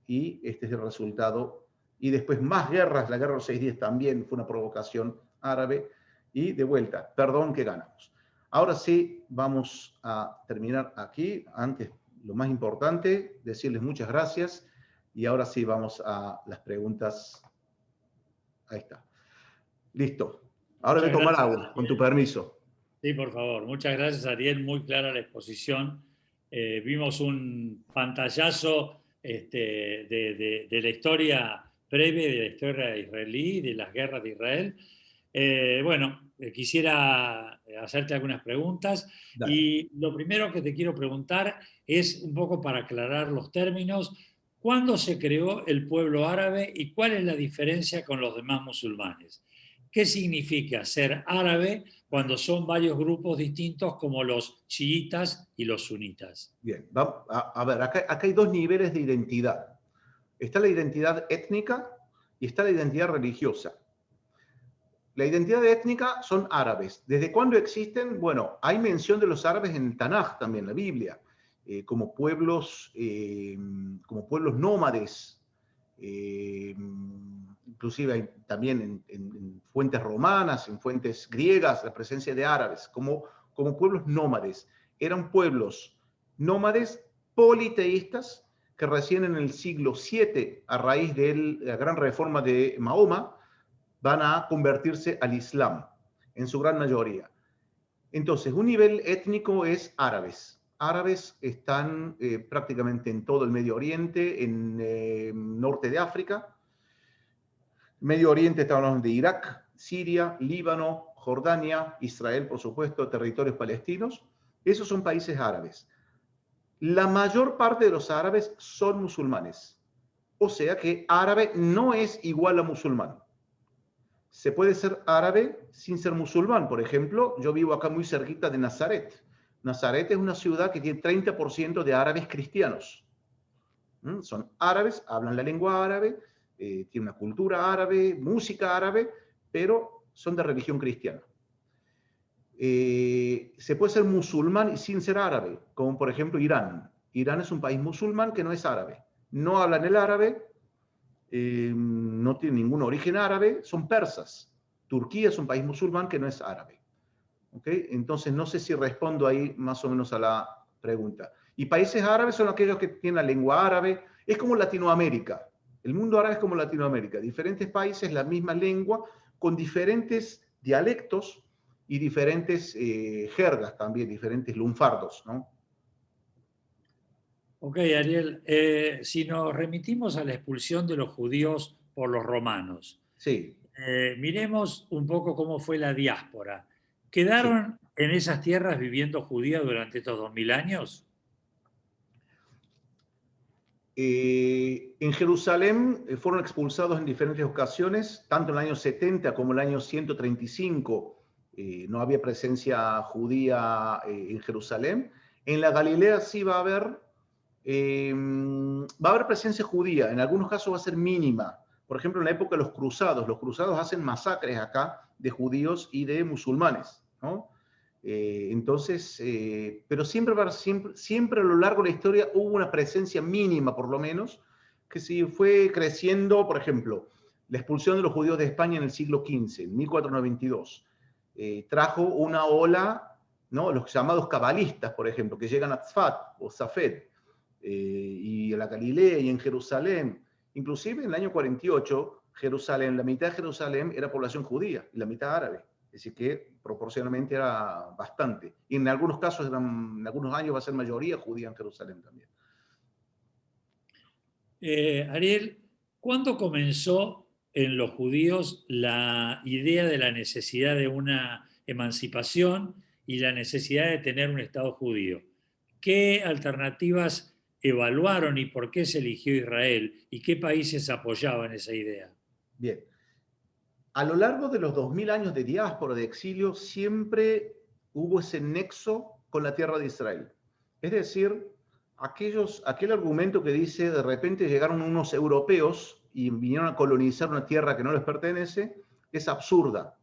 y este es el resultado. Y después más guerras, la guerra de los 6 días también fue una provocación árabe, y de vuelta, perdón que ganamos. Ahora sí, vamos a terminar aquí. Antes, lo más importante, decirles muchas gracias, y ahora sí vamos a las preguntas. Ahí está. Listo. Ahora voy a tomar agua, con tu permiso. Sí, por favor. Muchas gracias, Ariel. Muy clara la exposición. Vimos un pantallazo de la historia breve de la historia israelí, de las guerras de Israel. Quisiera hacerte algunas preguntas. Dale. Y lo primero que te quiero preguntar es un poco para aclarar los términos. ¿Cuándo se creó el pueblo árabe y cuál es la diferencia con los demás musulmanes? ¿Qué significa ser árabe cuando son varios grupos distintos como los chiitas y los sunitas? Bien, a ver, acá hay dos niveles de identidad. Está la identidad étnica y está la identidad religiosa. La identidad étnica son árabes. ¿Desde cuándo existen? Bueno, hay mención de los árabes en el Tanaj también, la Biblia, como pueblos nómades. Inclusive hay también en fuentes romanas, en fuentes griegas, la presencia de árabes como pueblos nómades. Eran pueblos nómades politeístas que recién en el siglo VII, a raíz de la gran reforma de Mahoma, van a convertirse al Islam, en su gran mayoría. Entonces, un nivel étnico es árabes. Árabes están prácticamente en todo el Medio Oriente, en norte de África. Medio Oriente estamos hablando de Irak, Siria, Líbano, Jordania, Israel, por supuesto, territorios palestinos. Esos son países árabes. La mayor parte de los árabes son musulmanes. O sea que árabe no es igual a musulmán. Se puede ser árabe sin ser musulmán. Por ejemplo, yo vivo acá muy cerquita de Nazaret. Nazaret es una ciudad que tiene 30% de árabes cristianos. Son árabes, hablan la lengua árabe, tienen una cultura árabe, música árabe, pero son de religión cristiana. Se puede ser musulmán y sin ser árabe, como por ejemplo Irán. Irán es un país musulmán que no es árabe. No hablan el árabe, no tienen ningún origen árabe, son persas. Turquía es un país musulmán que no es árabe. ¿Okay? Entonces, no sé si respondo ahí más o menos a la pregunta. Y países árabes son aquellos que tienen la lengua árabe. Es como Latinoamérica. El mundo árabe es como Latinoamérica. Diferentes países, la misma lengua, con diferentes dialectos y diferentes jergas también, diferentes lunfardos, ¿no? Ok, Ariel, si nos remitimos a la expulsión de los judíos por los romanos, Sí. Miremos un poco cómo fue la diáspora. Sí. ¿Quedaron en esas tierras viviendo judíos durante estos 2000 años? En Jerusalén fueron expulsados en diferentes ocasiones, tanto en el año 70 como en el año 135. No había presencia judía en Jerusalén. En la Galilea sí va a haber presencia judía. En algunos casos va a ser mínima. Por ejemplo, en la época de los cruzados hacen masacres acá de judíos y de musulmanes, ¿no? Pero siempre a lo largo de la historia hubo una presencia mínima, por lo menos, que sí fue creciendo. Por ejemplo, la expulsión de los judíos de España en el siglo XV, en 1492, trajo una ola, ¿no? Los llamados cabalistas, por ejemplo, que llegan a Tzfat o Safed, y en la Galilea y en Jerusalén. Inclusive en el año 48, Jerusalén, la mitad de Jerusalén era población judía y la mitad árabe. Es decir, que proporcionalmente era bastante. Y en algunos casos, en algunos años va a ser mayoría judía en Jerusalén también. Ariel, ¿cuándo comenzó en los judíos la idea de la necesidad de una emancipación y la necesidad de tener un Estado judío? ¿Qué alternativas evaluaron y por qué se eligió Israel? ¿Y qué países apoyaban esa idea? Bien. A lo largo de los 2000 años de diáspora, de exilio, siempre hubo ese nexo con la tierra de Israel. Es decir, aquel argumento que dice de repente llegaron unos europeos y vinieron a colonizar una tierra que no les pertenece, es absurda,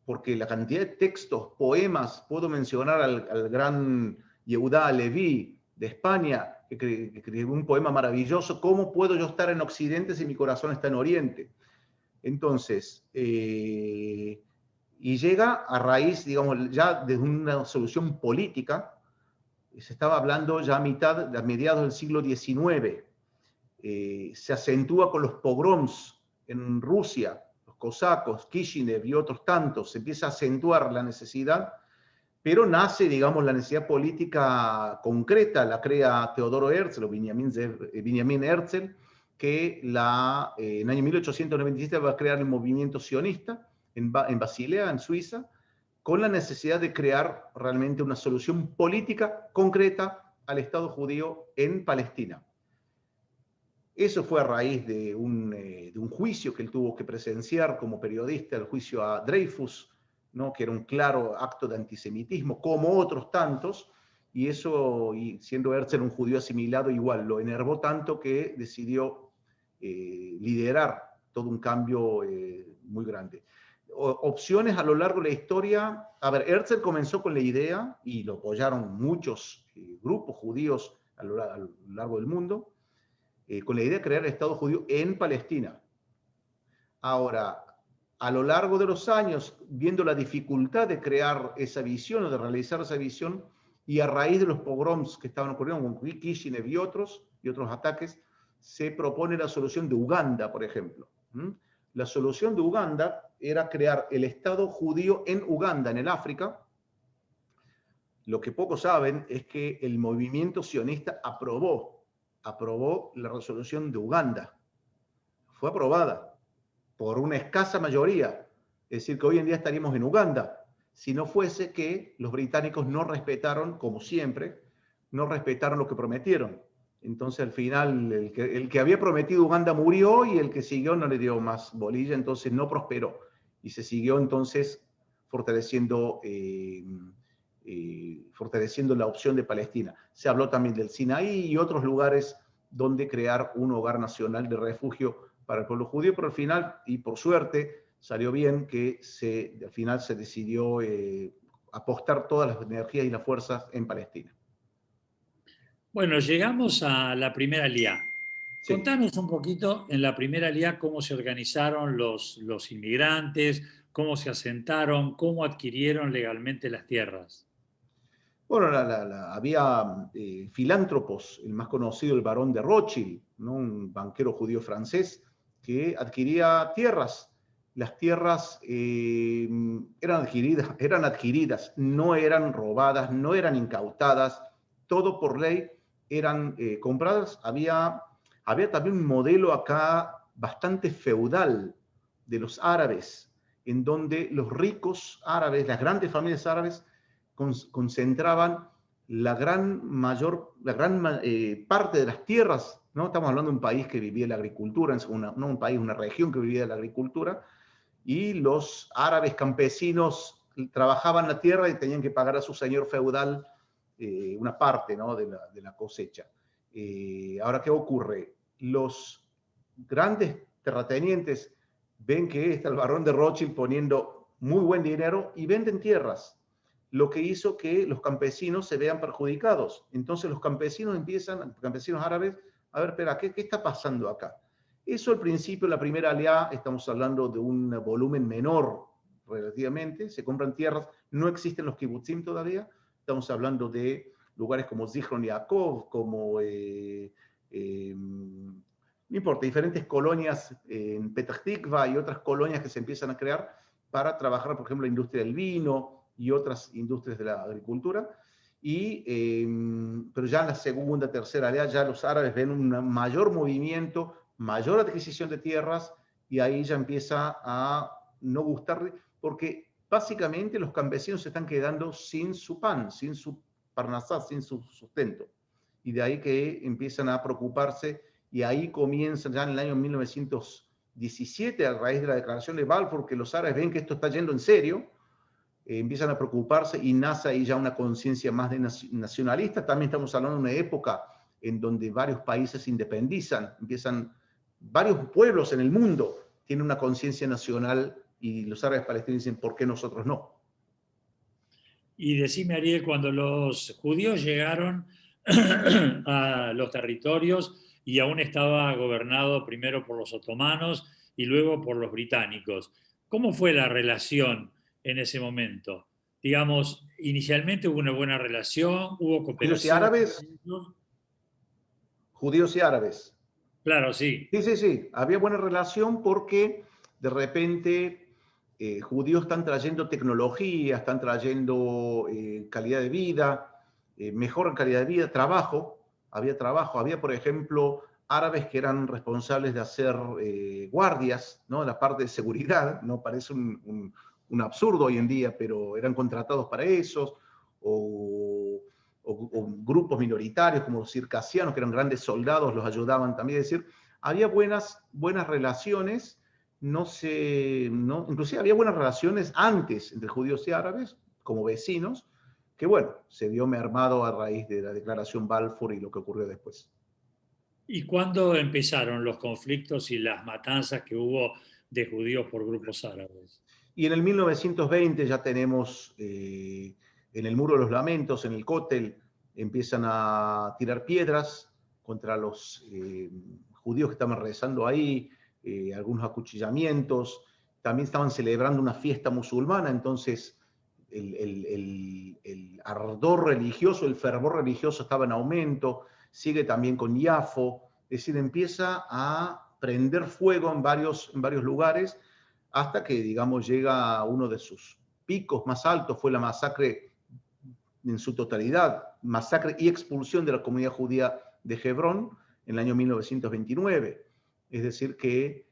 porque la cantidad de textos, poemas, puedo mencionar al gran Yehuda Leví de España, que escribió un poema maravilloso, ¿cómo puedo yo estar en Occidente si mi corazón está en Oriente? Entonces, y llega a raíz, digamos, ya de una solución política, se estaba hablando ya a mediados del siglo XIX, se acentúa con los pogroms en Rusia, los cosacos, Kishinev y otros tantos, se empieza a acentuar la necesidad, pero nace, digamos, la necesidad política concreta, la crea Teodoro Herzl o Benjamin Herzl, que en el año 1897 va a crear el movimiento sionista en Basilea, en Suiza, con la necesidad de crear realmente una solución política concreta al Estado judío en Palestina. Eso fue a raíz de un juicio que él tuvo que presenciar como periodista, el juicio a Dreyfus, ¿no? Que era un claro acto de antisemitismo, como otros tantos, y eso, y siendo Herzl un judío asimilado, igual lo enervó tanto que decidió liderar todo un cambio muy grande. Opciones a lo largo de la historia. A ver, Herzl comenzó con la idea, y lo apoyaron muchos grupos judíos a lo largo del mundo, con la idea de crear el Estado judío en Palestina. Ahora, a lo largo de los años, viendo la dificultad de crear esa visión o de realizar esa visión, y a raíz de los pogroms que estaban ocurriendo con Kishinev y otros ataques, se propone la solución de Uganda, por ejemplo. La solución de Uganda era crear el Estado judío en Uganda, en el África. Lo que pocos saben es que el movimiento sionista aprobó la resolución de Uganda. Fue aprobada por una escasa mayoría. Es decir, que hoy en día estaríamos en Uganda, si no fuese que los británicos no respetaron, como siempre, no respetaron lo que prometieron. Entonces, al final, el que había prometido Uganda murió y el que siguió no le dio más bolilla, entonces no prosperó. Y se siguió entonces fortaleciendo la opción de Palestina. Se habló también del Sinaí y otros lugares donde crear un hogar nacional de refugio para el pueblo judío, pero al final, y por suerte, salió bien que al final se decidió apostar todas las energías y las fuerzas en Palestina. Bueno, llegamos a la primera Aliyá. Sí. Contanos un poquito en la primera Aliyá cómo se organizaron los inmigrantes, cómo se asentaron, cómo adquirieron legalmente las tierras. Bueno, había filántropos, el más conocido, el barón de Rothschild, ¿no? Un banquero judío francés que adquiría tierras. Las tierras eran adquiridas, no eran robadas, no eran incautadas, todo por ley eran compradas. Había también un modelo acá bastante feudal de los árabes, en donde los ricos árabes, las grandes familias árabes, concentraban la gran parte de las tierras, ¿no? Estamos hablando de un país que vivía de la agricultura, no un país, una región que vivía de la agricultura, y los árabes campesinos trabajaban la tierra y tenían que pagar a su señor feudal una parte, ¿no? de la cosecha. Ahora, ¿qué ocurre? Los grandes terratenientes ven que está el barón de Rothschild poniendo muy buen dinero y venden tierras, lo que hizo que los campesinos se vean perjudicados. Entonces los campesinos árabes, a ver, espera, ¿qué está pasando acá? Eso al principio, la primera Aliyá, estamos hablando de un volumen menor relativamente, se compran tierras, no existen los kibutzim todavía, estamos hablando de lugares como Zichron Yaakov, como, no importa, diferentes colonias en Petah Tikva y otras colonias que se empiezan a crear para trabajar, por ejemplo, la industria del vino y otras industrias de la agricultura. Pero ya en la segunda, tercera oleada, ya los árabes ven un mayor movimiento, mayor adquisición de tierras, y ahí ya empieza a no gustar, porque básicamente los campesinos se están quedando sin su pan, sin su parnasá, sin su sustento. Y de ahí que empiezan a preocuparse, y ahí comienzan ya en el año 1917, a raíz de la declaración de Balfour, que los árabes ven que esto está yendo en serio, empiezan a preocuparse y nace ahí ya una conciencia más de nacionalista. También estamos hablando de una época en donde varios países se independizan, varios pueblos en el mundo tienen una conciencia nacional, y los árabes palestinos dicen, ¿por qué nosotros no? Y decime, Ariel, cuando los judíos llegaron a los territorios y aún estaba gobernado primero por los otomanos y luego por los británicos, ¿cómo fue la relación en ese momento? Digamos, inicialmente hubo una buena relación, hubo Judíos y cooperación. árabes. Judíos y árabes. Claro, sí. Sí. Había buena relación porque de repente judíos están trayendo tecnología, están trayendo calidad de vida, mejor calidad de vida, trabajo. Había, por ejemplo, árabes que eran responsables de hacer guardias, ¿no? La parte de seguridad, ¿no? Parece un absurdo hoy en día, pero eran contratados para esos, o grupos minoritarios como los circasianos, que eran grandes soldados, los ayudaban también. Es decir, había buenas relaciones, inclusive había buenas relaciones antes entre judíos y árabes, como vecinos, que bueno, se vio mermado a raíz de la declaración Balfour y lo que ocurrió después. ¿Y cuándo empezaron los conflictos y las matanzas que hubo de judíos por grupos árabes? Y en el 1920 ya tenemos, en el Muro de los Lamentos, en el Kotel, empiezan a tirar piedras contra los judíos que estaban rezando ahí, algunos acuchillamientos. También estaban celebrando una fiesta musulmana, entonces el ardor religioso, el fervor religioso estaba en aumento. Sigue también con Yafo, es decir, empieza a prender fuego en varios lugares, hasta que, digamos, llega a uno de sus picos más altos, fue la masacre en su totalidad, masacre y expulsión de la comunidad judía de Hebrón en el año 1929. Es decir, que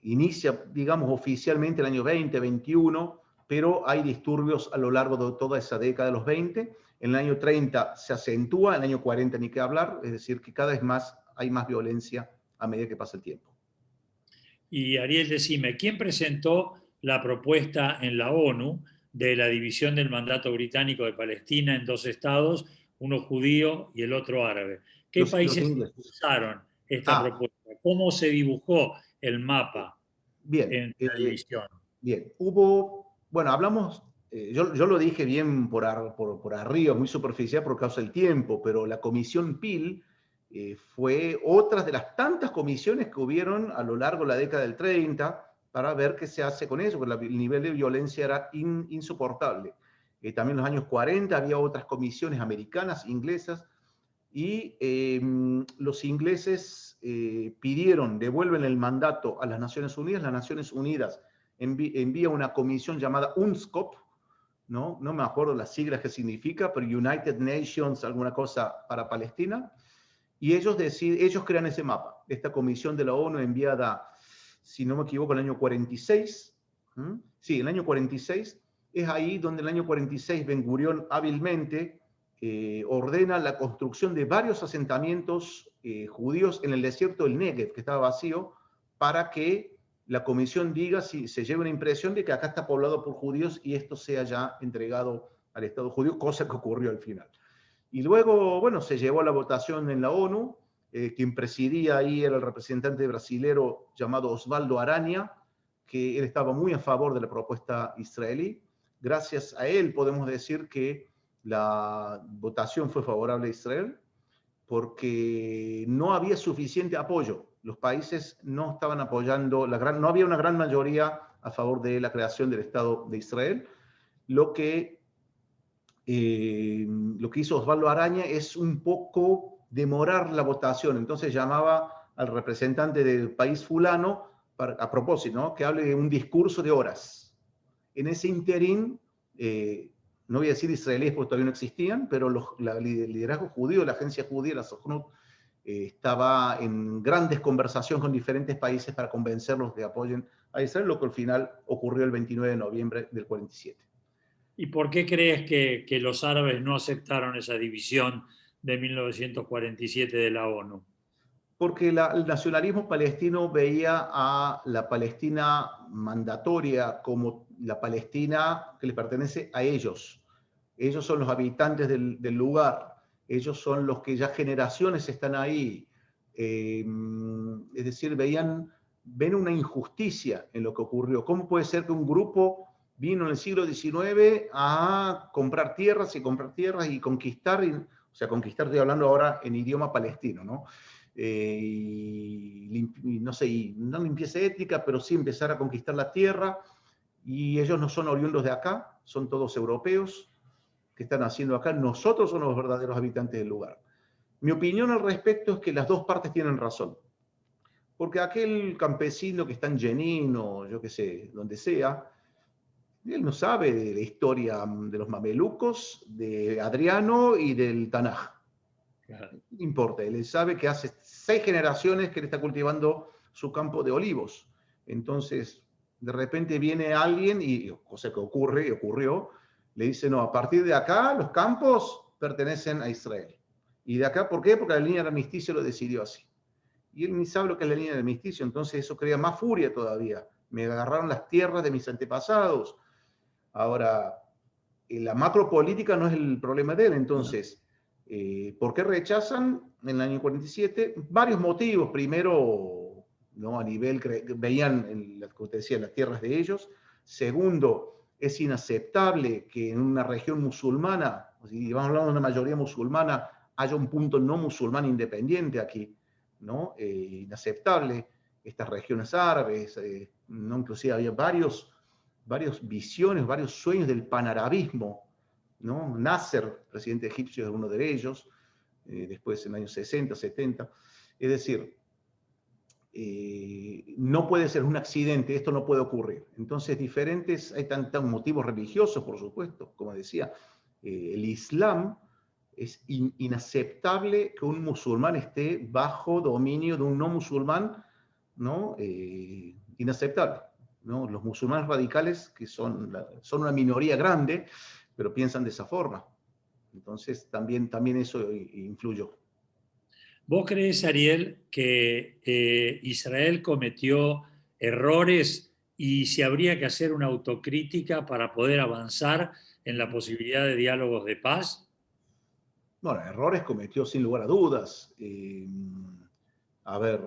inicia, digamos, oficialmente el año 20, 21, pero hay disturbios a lo largo de toda esa década de los 20. En el año 30 se acentúa, en el año 40 ni qué hablar, es decir, que cada vez más hay más violencia a medida que pasa el tiempo. Y Ariel, decime, ¿quién presentó la propuesta en la ONU de la división del mandato británico de Palestina en dos estados, uno judío y el otro árabe? ¿Qué países impulsaron esta propuesta? ¿Cómo se dibujó el mapa en la división? Bien, bueno, hablamos, yo lo dije bien por arriba, muy superficial por causa del tiempo, pero la comisión Peel fue otra de las tantas comisiones que hubieron a lo largo de la década del 30 para ver qué se hace con eso, porque el nivel de violencia era insoportable. También en los años 40 había otras comisiones americanas, inglesas, y los ingleses devuelven el mandato a las Naciones Unidas. Las Naciones Unidas envía una comisión llamada UNSCOP, no me acuerdo las siglas que significa, pero United Nations, alguna cosa para Palestina. Y ellos crean ese mapa. Esta comisión de la ONU enviada, si no me equivoco, en el año 46. Sí, en el año 46. Es ahí donde en el año 46 Ben Gurión hábilmente ordena la construcción de varios asentamientos judíos en el desierto del Negev, que estaba vacío, para que la comisión diga, si se lleve una impresión de que acá está poblado por judíos y esto sea ya entregado al Estado judío, cosa que ocurrió al final. Y luego, bueno, se llevó a la votación en la ONU. Quien presidía ahí era el representante brasilero llamado Osvaldo Aranha, que él estaba muy a favor de la propuesta israelí. Gracias a él podemos decir que la votación fue favorable a Israel, porque no había suficiente apoyo. Los países no estaban apoyando, no había una gran mayoría a favor de la creación del Estado de Israel, lo que lo que hizo Osvaldo Araña es un poco demorar la votación. Entonces llamaba al representante del país fulano, a propósito, ¿no?, que hable de un discurso de horas. En ese interín, no voy a decir israelíes porque todavía no existían, pero el liderazgo judío, la agencia judía, la Sochnut, estaba en grandes conversaciones con diferentes países para convencerlos de que apoyen a Israel, lo que al final ocurrió el 29 de noviembre del 47. ¿Y por qué crees que los árabes no aceptaron esa división de 1947 de la ONU? Porque el nacionalismo palestino veía a la Palestina mandatoria como la Palestina que le pertenece a ellos. Ellos son los habitantes del lugar, ellos son los que ya generaciones están ahí. Es decir, ven una injusticia en lo que ocurrió. ¿Cómo puede ser que un grupo vino en el siglo XIX a comprar tierras y conquistar? O sea, conquistar, estoy hablando ahora en idioma palestino, ¿no? No sé, no limpieza étnica, pero sí empezar a conquistar la tierra, y ellos no son oriundos de acá, son todos europeos que están haciendo acá, nosotros somos los verdaderos habitantes del lugar. Mi opinión al respecto es que las dos partes tienen razón, porque aquel campesino que está en Jenin o yo qué sé, donde sea, él no sabe de la historia de los mamelucos, de Adriano y del Tanaj. No importa, él sabe que hace 6 generaciones que él está cultivando su campo de olivos. Entonces, de repente viene alguien, y cosa que ocurre y ocurrió, le dice, no, a partir de acá los campos pertenecen a Israel. ¿Y de acá por qué? Porque la línea del armisticio lo decidió así. Y él ni sabe lo que es la línea del armisticio, entonces eso crea más furia todavía. Me agarraron las tierras de mis antepasados. Ahora, la macropolítica no es el problema de él, entonces... ¿Por qué rechazan en el año 47? Varios motivos. Primero, ¿no?, a nivel veían, como te decía, las tierras de ellos. Segundo, es inaceptable que en una región musulmana, si vamos hablando de una mayoría musulmana, haya un punto no musulmán independiente aquí, ¿no? Inaceptable. Estas regiones árabes, ¿no? Inclusive había varios visiones, varios sueños del panarabismo, ¿no? Nasser, presidente egipcio, es uno de ellos, después en los años 60, 70. Es decir, no puede ser un accidente, esto no puede ocurrir. Entonces, hay tantos motivos religiosos, por supuesto, como decía, el Islam es inaceptable que un musulmán esté bajo dominio de un no musulmán, ¿no? Inaceptable, ¿no? Los musulmanes radicales, que son una minoría grande, pero piensan de esa forma. Entonces, también eso influyó. ¿Vos crees, Ariel, que Israel cometió errores y si habría que hacer una autocrítica para poder avanzar en la posibilidad de diálogos de paz? Bueno, errores cometió sin lugar a dudas. A ver,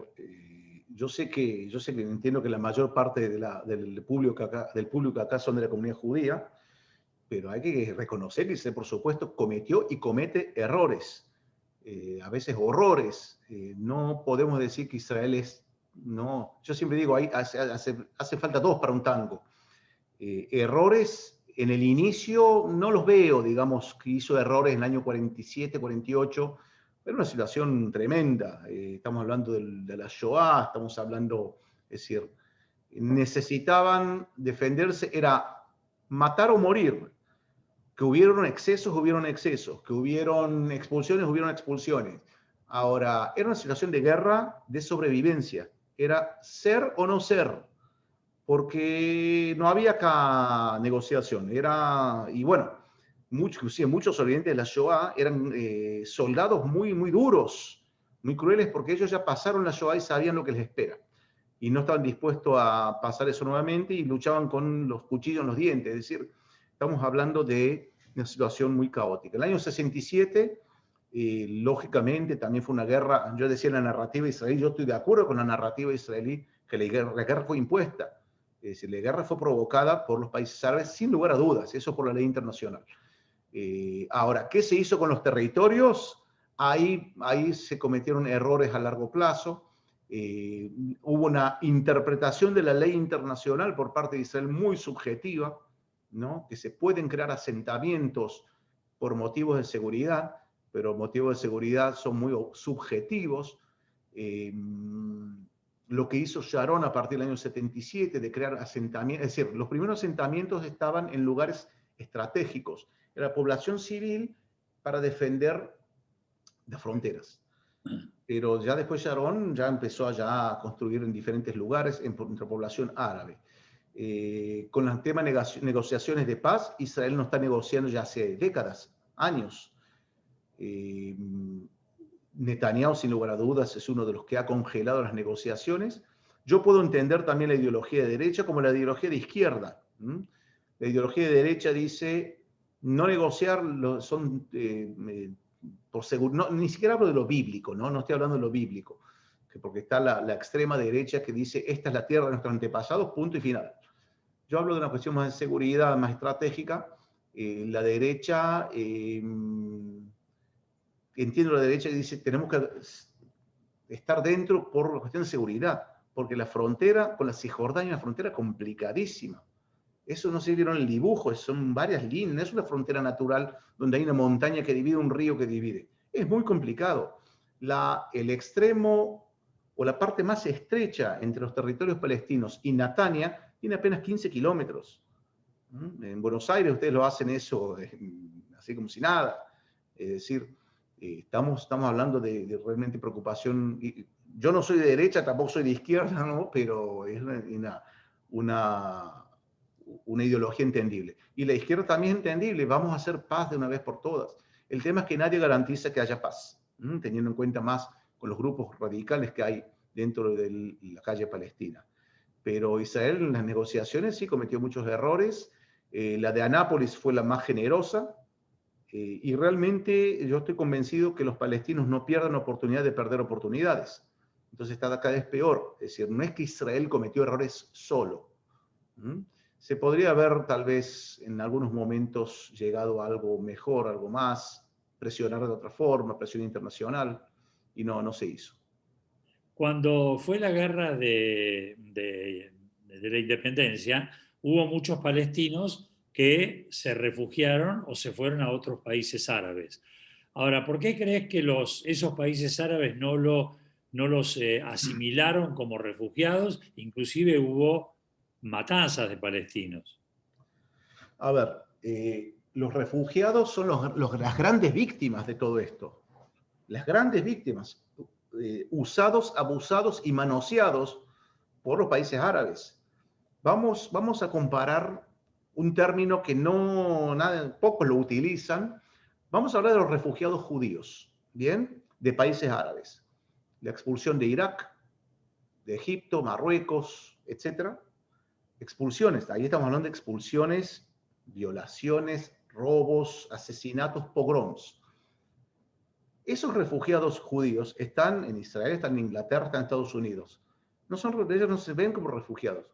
yo sé que entiendo que la mayor parte del público acá son de la comunidad judía, pero hay que reconocer que Israel, por supuesto, cometió y comete errores, a veces horrores. No podemos decir que Israel es... No, yo siempre digo, hace falta 2 para un tango. Errores en el inicio no los veo, digamos, que hizo errores en el año 47, 48, era una situación tremenda. Estamos hablando de la Shoah, estamos hablando, es decir, necesitaban defenderse, era matar o morir. Que hubieron excesos, que hubieron expulsiones. Ahora, era una situación de guerra, de sobrevivencia. Era ser o no ser, porque no había acá negociación. Y bueno, muchos sobrevivientes de la Shoah eran soldados muy, muy duros, muy crueles, porque ellos ya pasaron la Shoah y sabían lo que les espera. Y no estaban dispuestos a pasar eso nuevamente y luchaban con los cuchillos en los dientes. Es decir, estamos hablando de una situación muy caótica. El año 67, lógicamente, también fue una guerra. Yo decía la narrativa israelí, yo estoy de acuerdo con la narrativa israelí, que la guerra fue impuesta. Es decir, la guerra fue provocada por los países árabes, sin lugar a dudas, eso por la ley internacional. Ahora, ¿qué se hizo con los territorios? Ahí se cometieron errores a largo plazo. Hubo una interpretación de la ley internacional por parte de Israel muy subjetiva, ¿no? Que se pueden crear asentamientos por motivos de seguridad, pero motivos de seguridad son muy subjetivos. Lo que hizo Sharon a partir del año 77 de crear asentamientos, es decir, los primeros asentamientos estaban en lugares estratégicos, era población civil para defender las fronteras. Pero ya después Sharon ya empezó a construir en diferentes lugares entre población árabe. Con el tema de negociaciones de paz, Israel no está negociando ya hace décadas, años. Netanyahu, sin lugar a dudas, es uno de los que ha congelado las negociaciones. Yo puedo entender también la ideología de derecha como la ideología de izquierda. La ideología de derecha dice no negociar, ni siquiera hablo de lo bíblico, no estoy hablando de lo bíblico, porque está la extrema derecha que dice esta es la tierra de nuestros antepasados, punto y final. Yo hablo de una cuestión más de seguridad, más estratégica. La derecha, entiendo la derecha que dice tenemos que estar dentro por la cuestión de seguridad, porque la frontera con la Cisjordania es una frontera complicadísima. Eso no se vieron en el dibujo, son varias líneas, no es una frontera natural donde hay una montaña que divide, un río que divide. Es muy complicado. El extremo o la parte más estrecha entre los territorios palestinos y Netanya tiene apenas 15 kilómetros. En Buenos Aires ustedes lo hacen eso así como si nada. Es decir, estamos hablando de realmente preocupación. Yo no soy de derecha, tampoco soy de izquierda, ¿no? Pero es una ideología entendible. Y la izquierda también es entendible, vamos a hacer paz de una vez por todas. El tema es que nadie garantiza que haya paz, teniendo en cuenta más con los grupos radicales que hay dentro de la calle palestina. Pero Israel en las negociaciones sí cometió muchos errores. La de Anápolis fue la más generosa. Y realmente yo estoy convencido que los palestinos no pierdan oportunidad de perder oportunidades. Entonces está cada vez peor. Es decir, no es que Israel cometió errores solo. Se podría haber tal vez en algunos momentos llegado a algo mejor, algo más, presionar de otra forma, presión internacional, y no se hizo. Cuando fue la guerra de la independencia, hubo muchos palestinos que se refugiaron o se fueron a otros países árabes. Ahora, ¿por qué crees que esos países árabes no los asimilaron como refugiados? Inclusive hubo matanzas de palestinos. A ver, los refugiados son las grandes víctimas de todo esto. Las grandes víctimas, usados, abusados y manoseados por los países árabes. Vamos a comparar un término que pocos lo utilizan. Vamos a hablar de los refugiados judíos, ¿bien? De países árabes. La expulsión de Irak, de Egipto, Marruecos, etc. Expulsiones, ahí estamos hablando de expulsiones, violaciones, robos, asesinatos, pogroms. Esos refugiados judíos están en Israel, están en Inglaterra, están en Estados Unidos. Ellos no se ven como refugiados.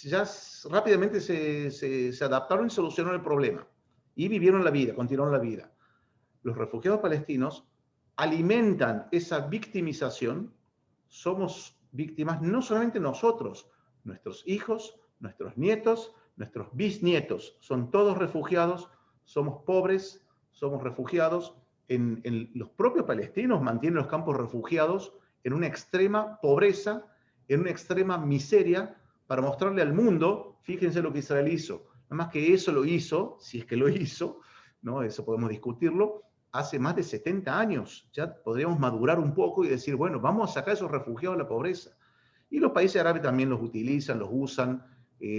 Ya rápidamente se adaptaron y solucionaron el problema. Y vivieron la vida, continuaron la vida. Los refugiados palestinos alimentan esa victimización. Somos víctimas no solamente nosotros, nuestros hijos, nuestros nietos, nuestros bisnietos. Son todos refugiados, somos pobres, somos refugiados. Los propios palestinos mantienen los campos refugiados en una extrema pobreza, en una extrema miseria, para mostrarle al mundo, fíjense lo que Israel hizo. Nada más que eso lo hizo, si es que lo hizo, ¿no? Eso podemos discutirlo, hace más de 70 años. Ya podríamos madurar un poco y decir, bueno, vamos a sacar a esos refugiados de la pobreza. Y los países árabes también los utilizan, los usan.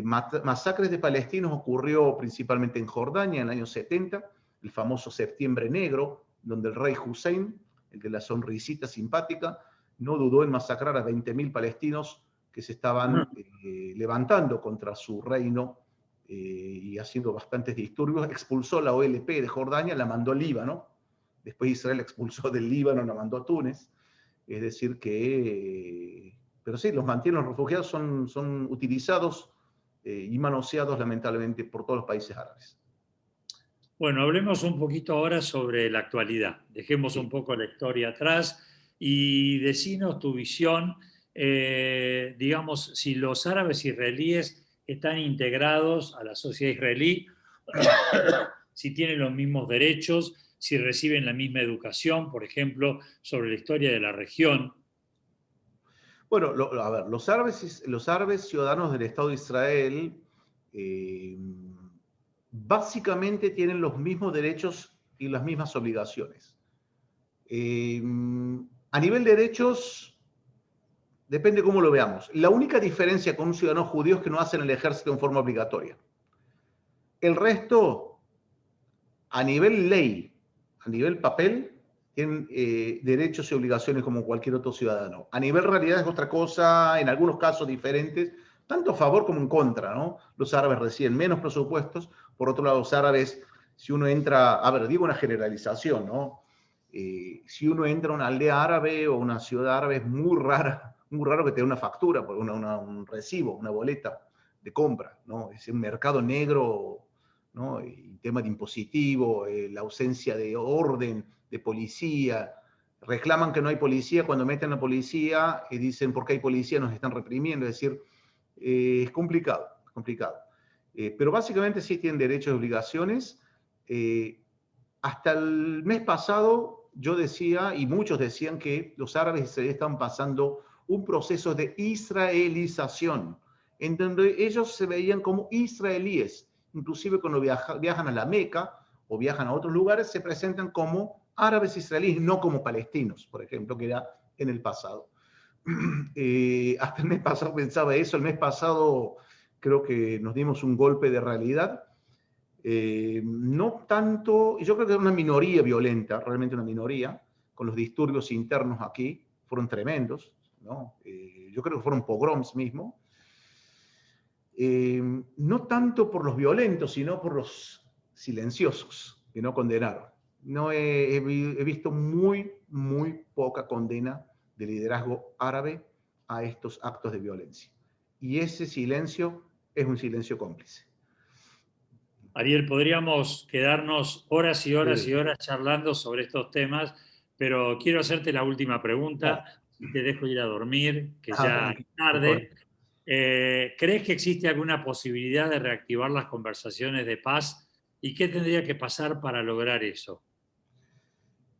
Masacres de palestinos ocurrió principalmente en Jordania en el año 70, el famoso Septiembre Negro, donde el rey Hussein, el de la sonrisita simpática, no dudó en masacrar a 20.000 palestinos que se estaban levantando contra su reino y haciendo bastantes disturbios. Expulsó la OLP de Jordania, la mandó al Líbano. Después Israel la expulsó del Líbano, la mandó a Túnez. Es decir que... pero sí, los mantienen, los refugiados son utilizados y manoseados lamentablemente por todos los países árabes. Bueno, hablemos un poquito ahora sobre la actualidad. Dejemos un poco la historia atrás y decinos tu visión, digamos, si los árabes israelíes están integrados a la sociedad israelí, si tienen los mismos derechos, si reciben la misma educación, por ejemplo, sobre la historia de la región. Bueno, a ver, los árabes ciudadanos del Estado de Israel básicamente tienen los mismos derechos y las mismas obligaciones. A nivel de derechos, depende cómo lo veamos. La única diferencia con un ciudadano judío es que no hacen el ejército en forma obligatoria. El resto, a nivel ley, a nivel papel, tienen derechos y obligaciones como cualquier otro ciudadano. A nivel realidad es otra cosa, en algunos casos diferentes, tanto a favor como en contra, ¿no? Los árabes reciben menos presupuestos, por otro lado, los árabes, si uno entra, a ver, digo una generalización, ¿no? Si uno entra a una aldea árabe o una ciudad árabe, es muy raro que te dé una factura, un recibo, una boleta de compra, ¿no? Es un mercado negro, ¿no? El tema de impositivo, la ausencia de orden, de policía. Reclaman que no hay policía cuando meten a la policía y dicen, ¿por qué hay policía? Nos están reprimiendo. Es decir, es complicado, complicado. Pero básicamente sí tienen derechos y obligaciones. Hasta el mes pasado yo decía, y muchos decían, que los árabes se están pasando un proceso de israelización, en donde ellos se veían como israelíes. Inclusive cuando viajan a la Meca o viajan a otros lugares, se presentan como árabes israelíes, no como palestinos, por ejemplo, que era en el pasado. Hasta el mes pasado pensaba eso, el mes pasado creo que nos dimos un golpe de realidad. No tanto, yo creo que era una minoría violenta, realmente una minoría, con los disturbios internos aquí, fueron tremendos, ¿no? Yo creo que fueron pogroms mismo. No tanto por los violentos, sino por los silenciosos, que no condenaron. No he visto muy poca condena de liderazgo árabe a estos actos de violencia. Y ese silencio es un silencio cómplice. Ariel, podríamos quedarnos horas y horas Sí. y horas charlando sobre estos temas, pero quiero hacerte la última pregunta y te dejo ir a dormir, que ya es tarde. ¿Crees que existe alguna posibilidad de reactivar las conversaciones de paz? ¿Y qué tendría que pasar para lograr eso?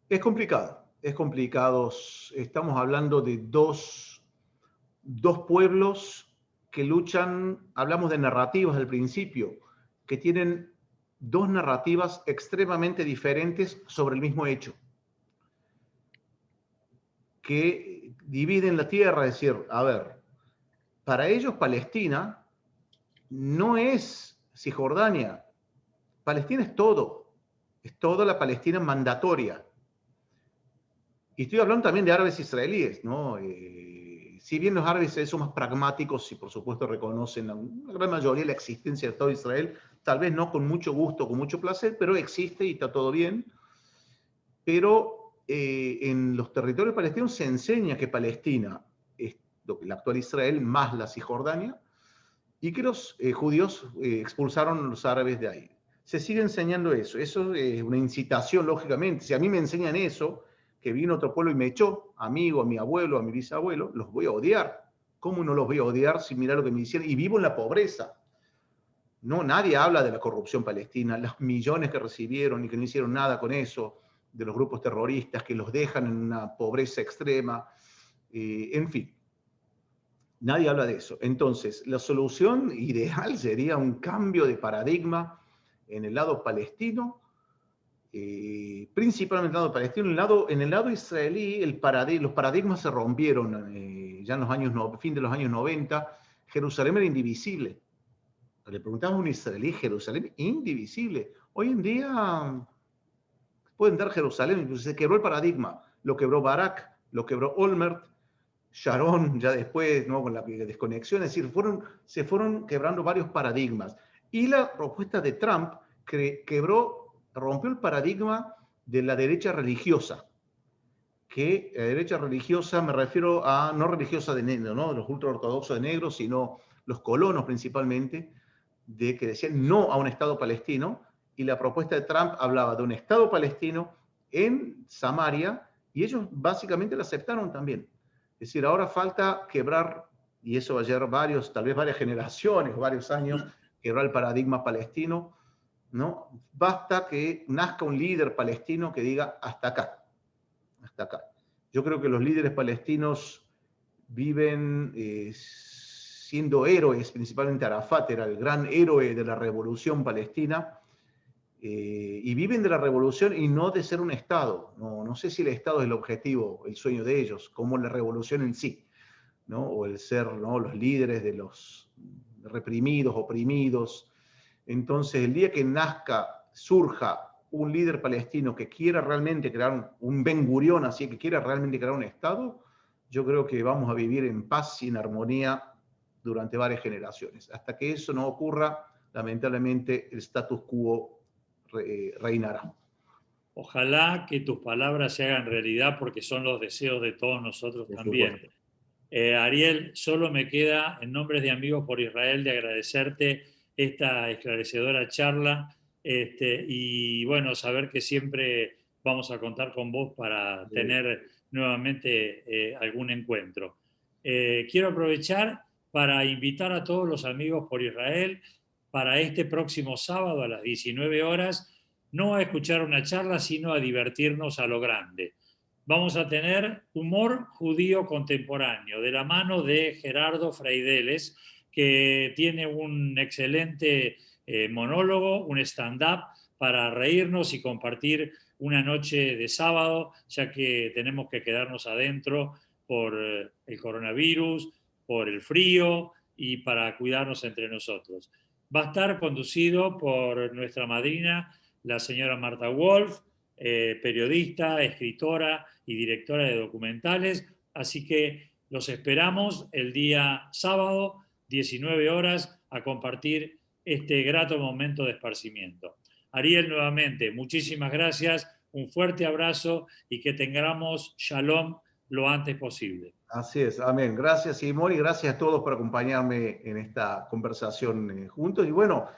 Es complicado, es complicado. Estamos hablando de dos pueblos que luchan, hablamos de narrativas al principio, que tienen dos narrativas extremadamente diferentes sobre el mismo hecho, que dividen la tierra. Es decir, a ver, para ellos Palestina no es Cisjordania, Palestina es toda la Palestina mandatoria. Y estoy hablando también de árabes israelíes, ¿no? Si bien los árabes son más pragmáticos y por supuesto reconocen la gran mayoría la existencia del Estado de Israel, tal vez no con mucho gusto, con mucho placer, pero existe y está todo bien. Pero en los territorios palestinos se enseña que Palestina es el actual Israel más la Cisjordania y que los judíos expulsaron a los árabes de ahí. Se sigue enseñando eso. Eso es una incitación, lógicamente. Si a mí me enseñan eso, que vino otro pueblo y me echó, a mí o a mi abuelo, a mi bisabuelo, los voy a odiar. ¿Cómo no los voy a odiar si mira lo que me hicieron? Y vivo en la pobreza. No, nadie habla de la corrupción palestina, los millones que recibieron y que no hicieron nada con eso, de los grupos terroristas que los dejan en una pobreza extrema, en fin. Nadie habla de eso. Entonces, la solución ideal sería un cambio de paradigma en el lado palestino, principalmente en el lado palestino. En el lado israelí, los paradigmas se rompieron ya en los fin de los años 90. Jerusalén era indivisible. Le preguntamos a un israelí, Jerusalén indivisible. Hoy en día pueden dar Jerusalén, incluso se quebró el paradigma. Lo quebró Barak, lo quebró Olmert, Sharon ya después, ¿no? Con la desconexión. Es decir, se fueron quebrando varios paradigmas. Y la propuesta de Trump rompió el paradigma de la derecha religiosa. Que la derecha religiosa, me refiero a no religiosa de negro, ¿no? Los ultraortodoxos de negro, sino los colonos principalmente, de que decían no a un Estado palestino, y la propuesta de Trump hablaba de un Estado palestino en Samaria, y ellos básicamente la aceptaron también. Es decir, ahora falta quebrar, y eso va a llevar tal vez varias generaciones, varios años, quebrar el paradigma palestino. ¿no? Basta que nazca un líder palestino que diga hasta acá, hasta acá. Yo creo que los líderes palestinos viven siendo héroes, principalmente Arafat era el gran héroe de la revolución palestina, y viven de la revolución y no de ser un Estado. No sé si el Estado es el objetivo, el sueño de ellos, como la revolución en sí, ¿no? O el ser, ¿no?, los líderes de los reprimidos, oprimidos. Entonces, el día que nazca, surja un líder palestino que quiera realmente crear un Ben Gurión, así que quiera realmente crear un Estado, yo creo que vamos a vivir en paz y en armonía durante varias generaciones. Hasta que eso no ocurra, lamentablemente el status quo reinará. Ojalá que tus palabras se hagan realidad porque son los deseos de todos nosotros Por también. supuesto. Ariel, solo me queda, en nombre de Amigos por Israel, de agradecerte esta esclarecedora charla y bueno, saber que siempre vamos a contar con vos para tener nuevamente algún encuentro. Quiero aprovechar para invitar a todos los Amigos por Israel para este próximo sábado a las 19 horas, no a escuchar una charla, sino a divertirnos a lo grande. Vamos a tener humor judío contemporáneo, de la mano de Gerardo Freideles, que tiene un excelente monólogo, un stand-up para reírnos y compartir una noche de sábado, ya que tenemos que quedarnos adentro por el coronavirus, por el frío y para cuidarnos entre nosotros. Va a estar conducido por nuestra madrina, la señora Marta Wolf, periodista, escritora y directora de documentales. Así que los esperamos el día sábado, 19 horas, a compartir este grato momento de esparcimiento. Ariel, nuevamente, muchísimas gracias, un fuerte abrazo y que tengamos shalom lo antes posible. Así es, amén. Gracias, Simón, y gracias a todos por acompañarme en esta conversación juntos. Y bueno,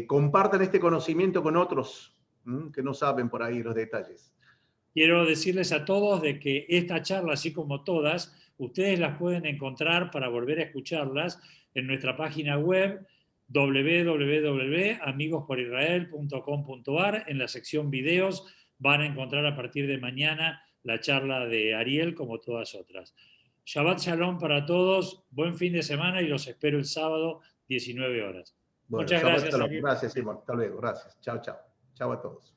compartan este conocimiento con otros que no saben por ahí los detalles. Quiero decirles a todos de que esta charla, así como todas, ustedes las pueden encontrar para volver a escucharlas en nuestra página web www.amigosporisrael.com.ar. En la sección videos van a encontrar a partir de mañana la charla de Ariel, como todas otras. Shabbat Shalom para todos, buen fin de semana y los espero el sábado, 19 horas. Bueno, Muchas gracias, Ariel. Gracias, Simón. Hasta luego. Gracias. Chao, chao. Chao a todos.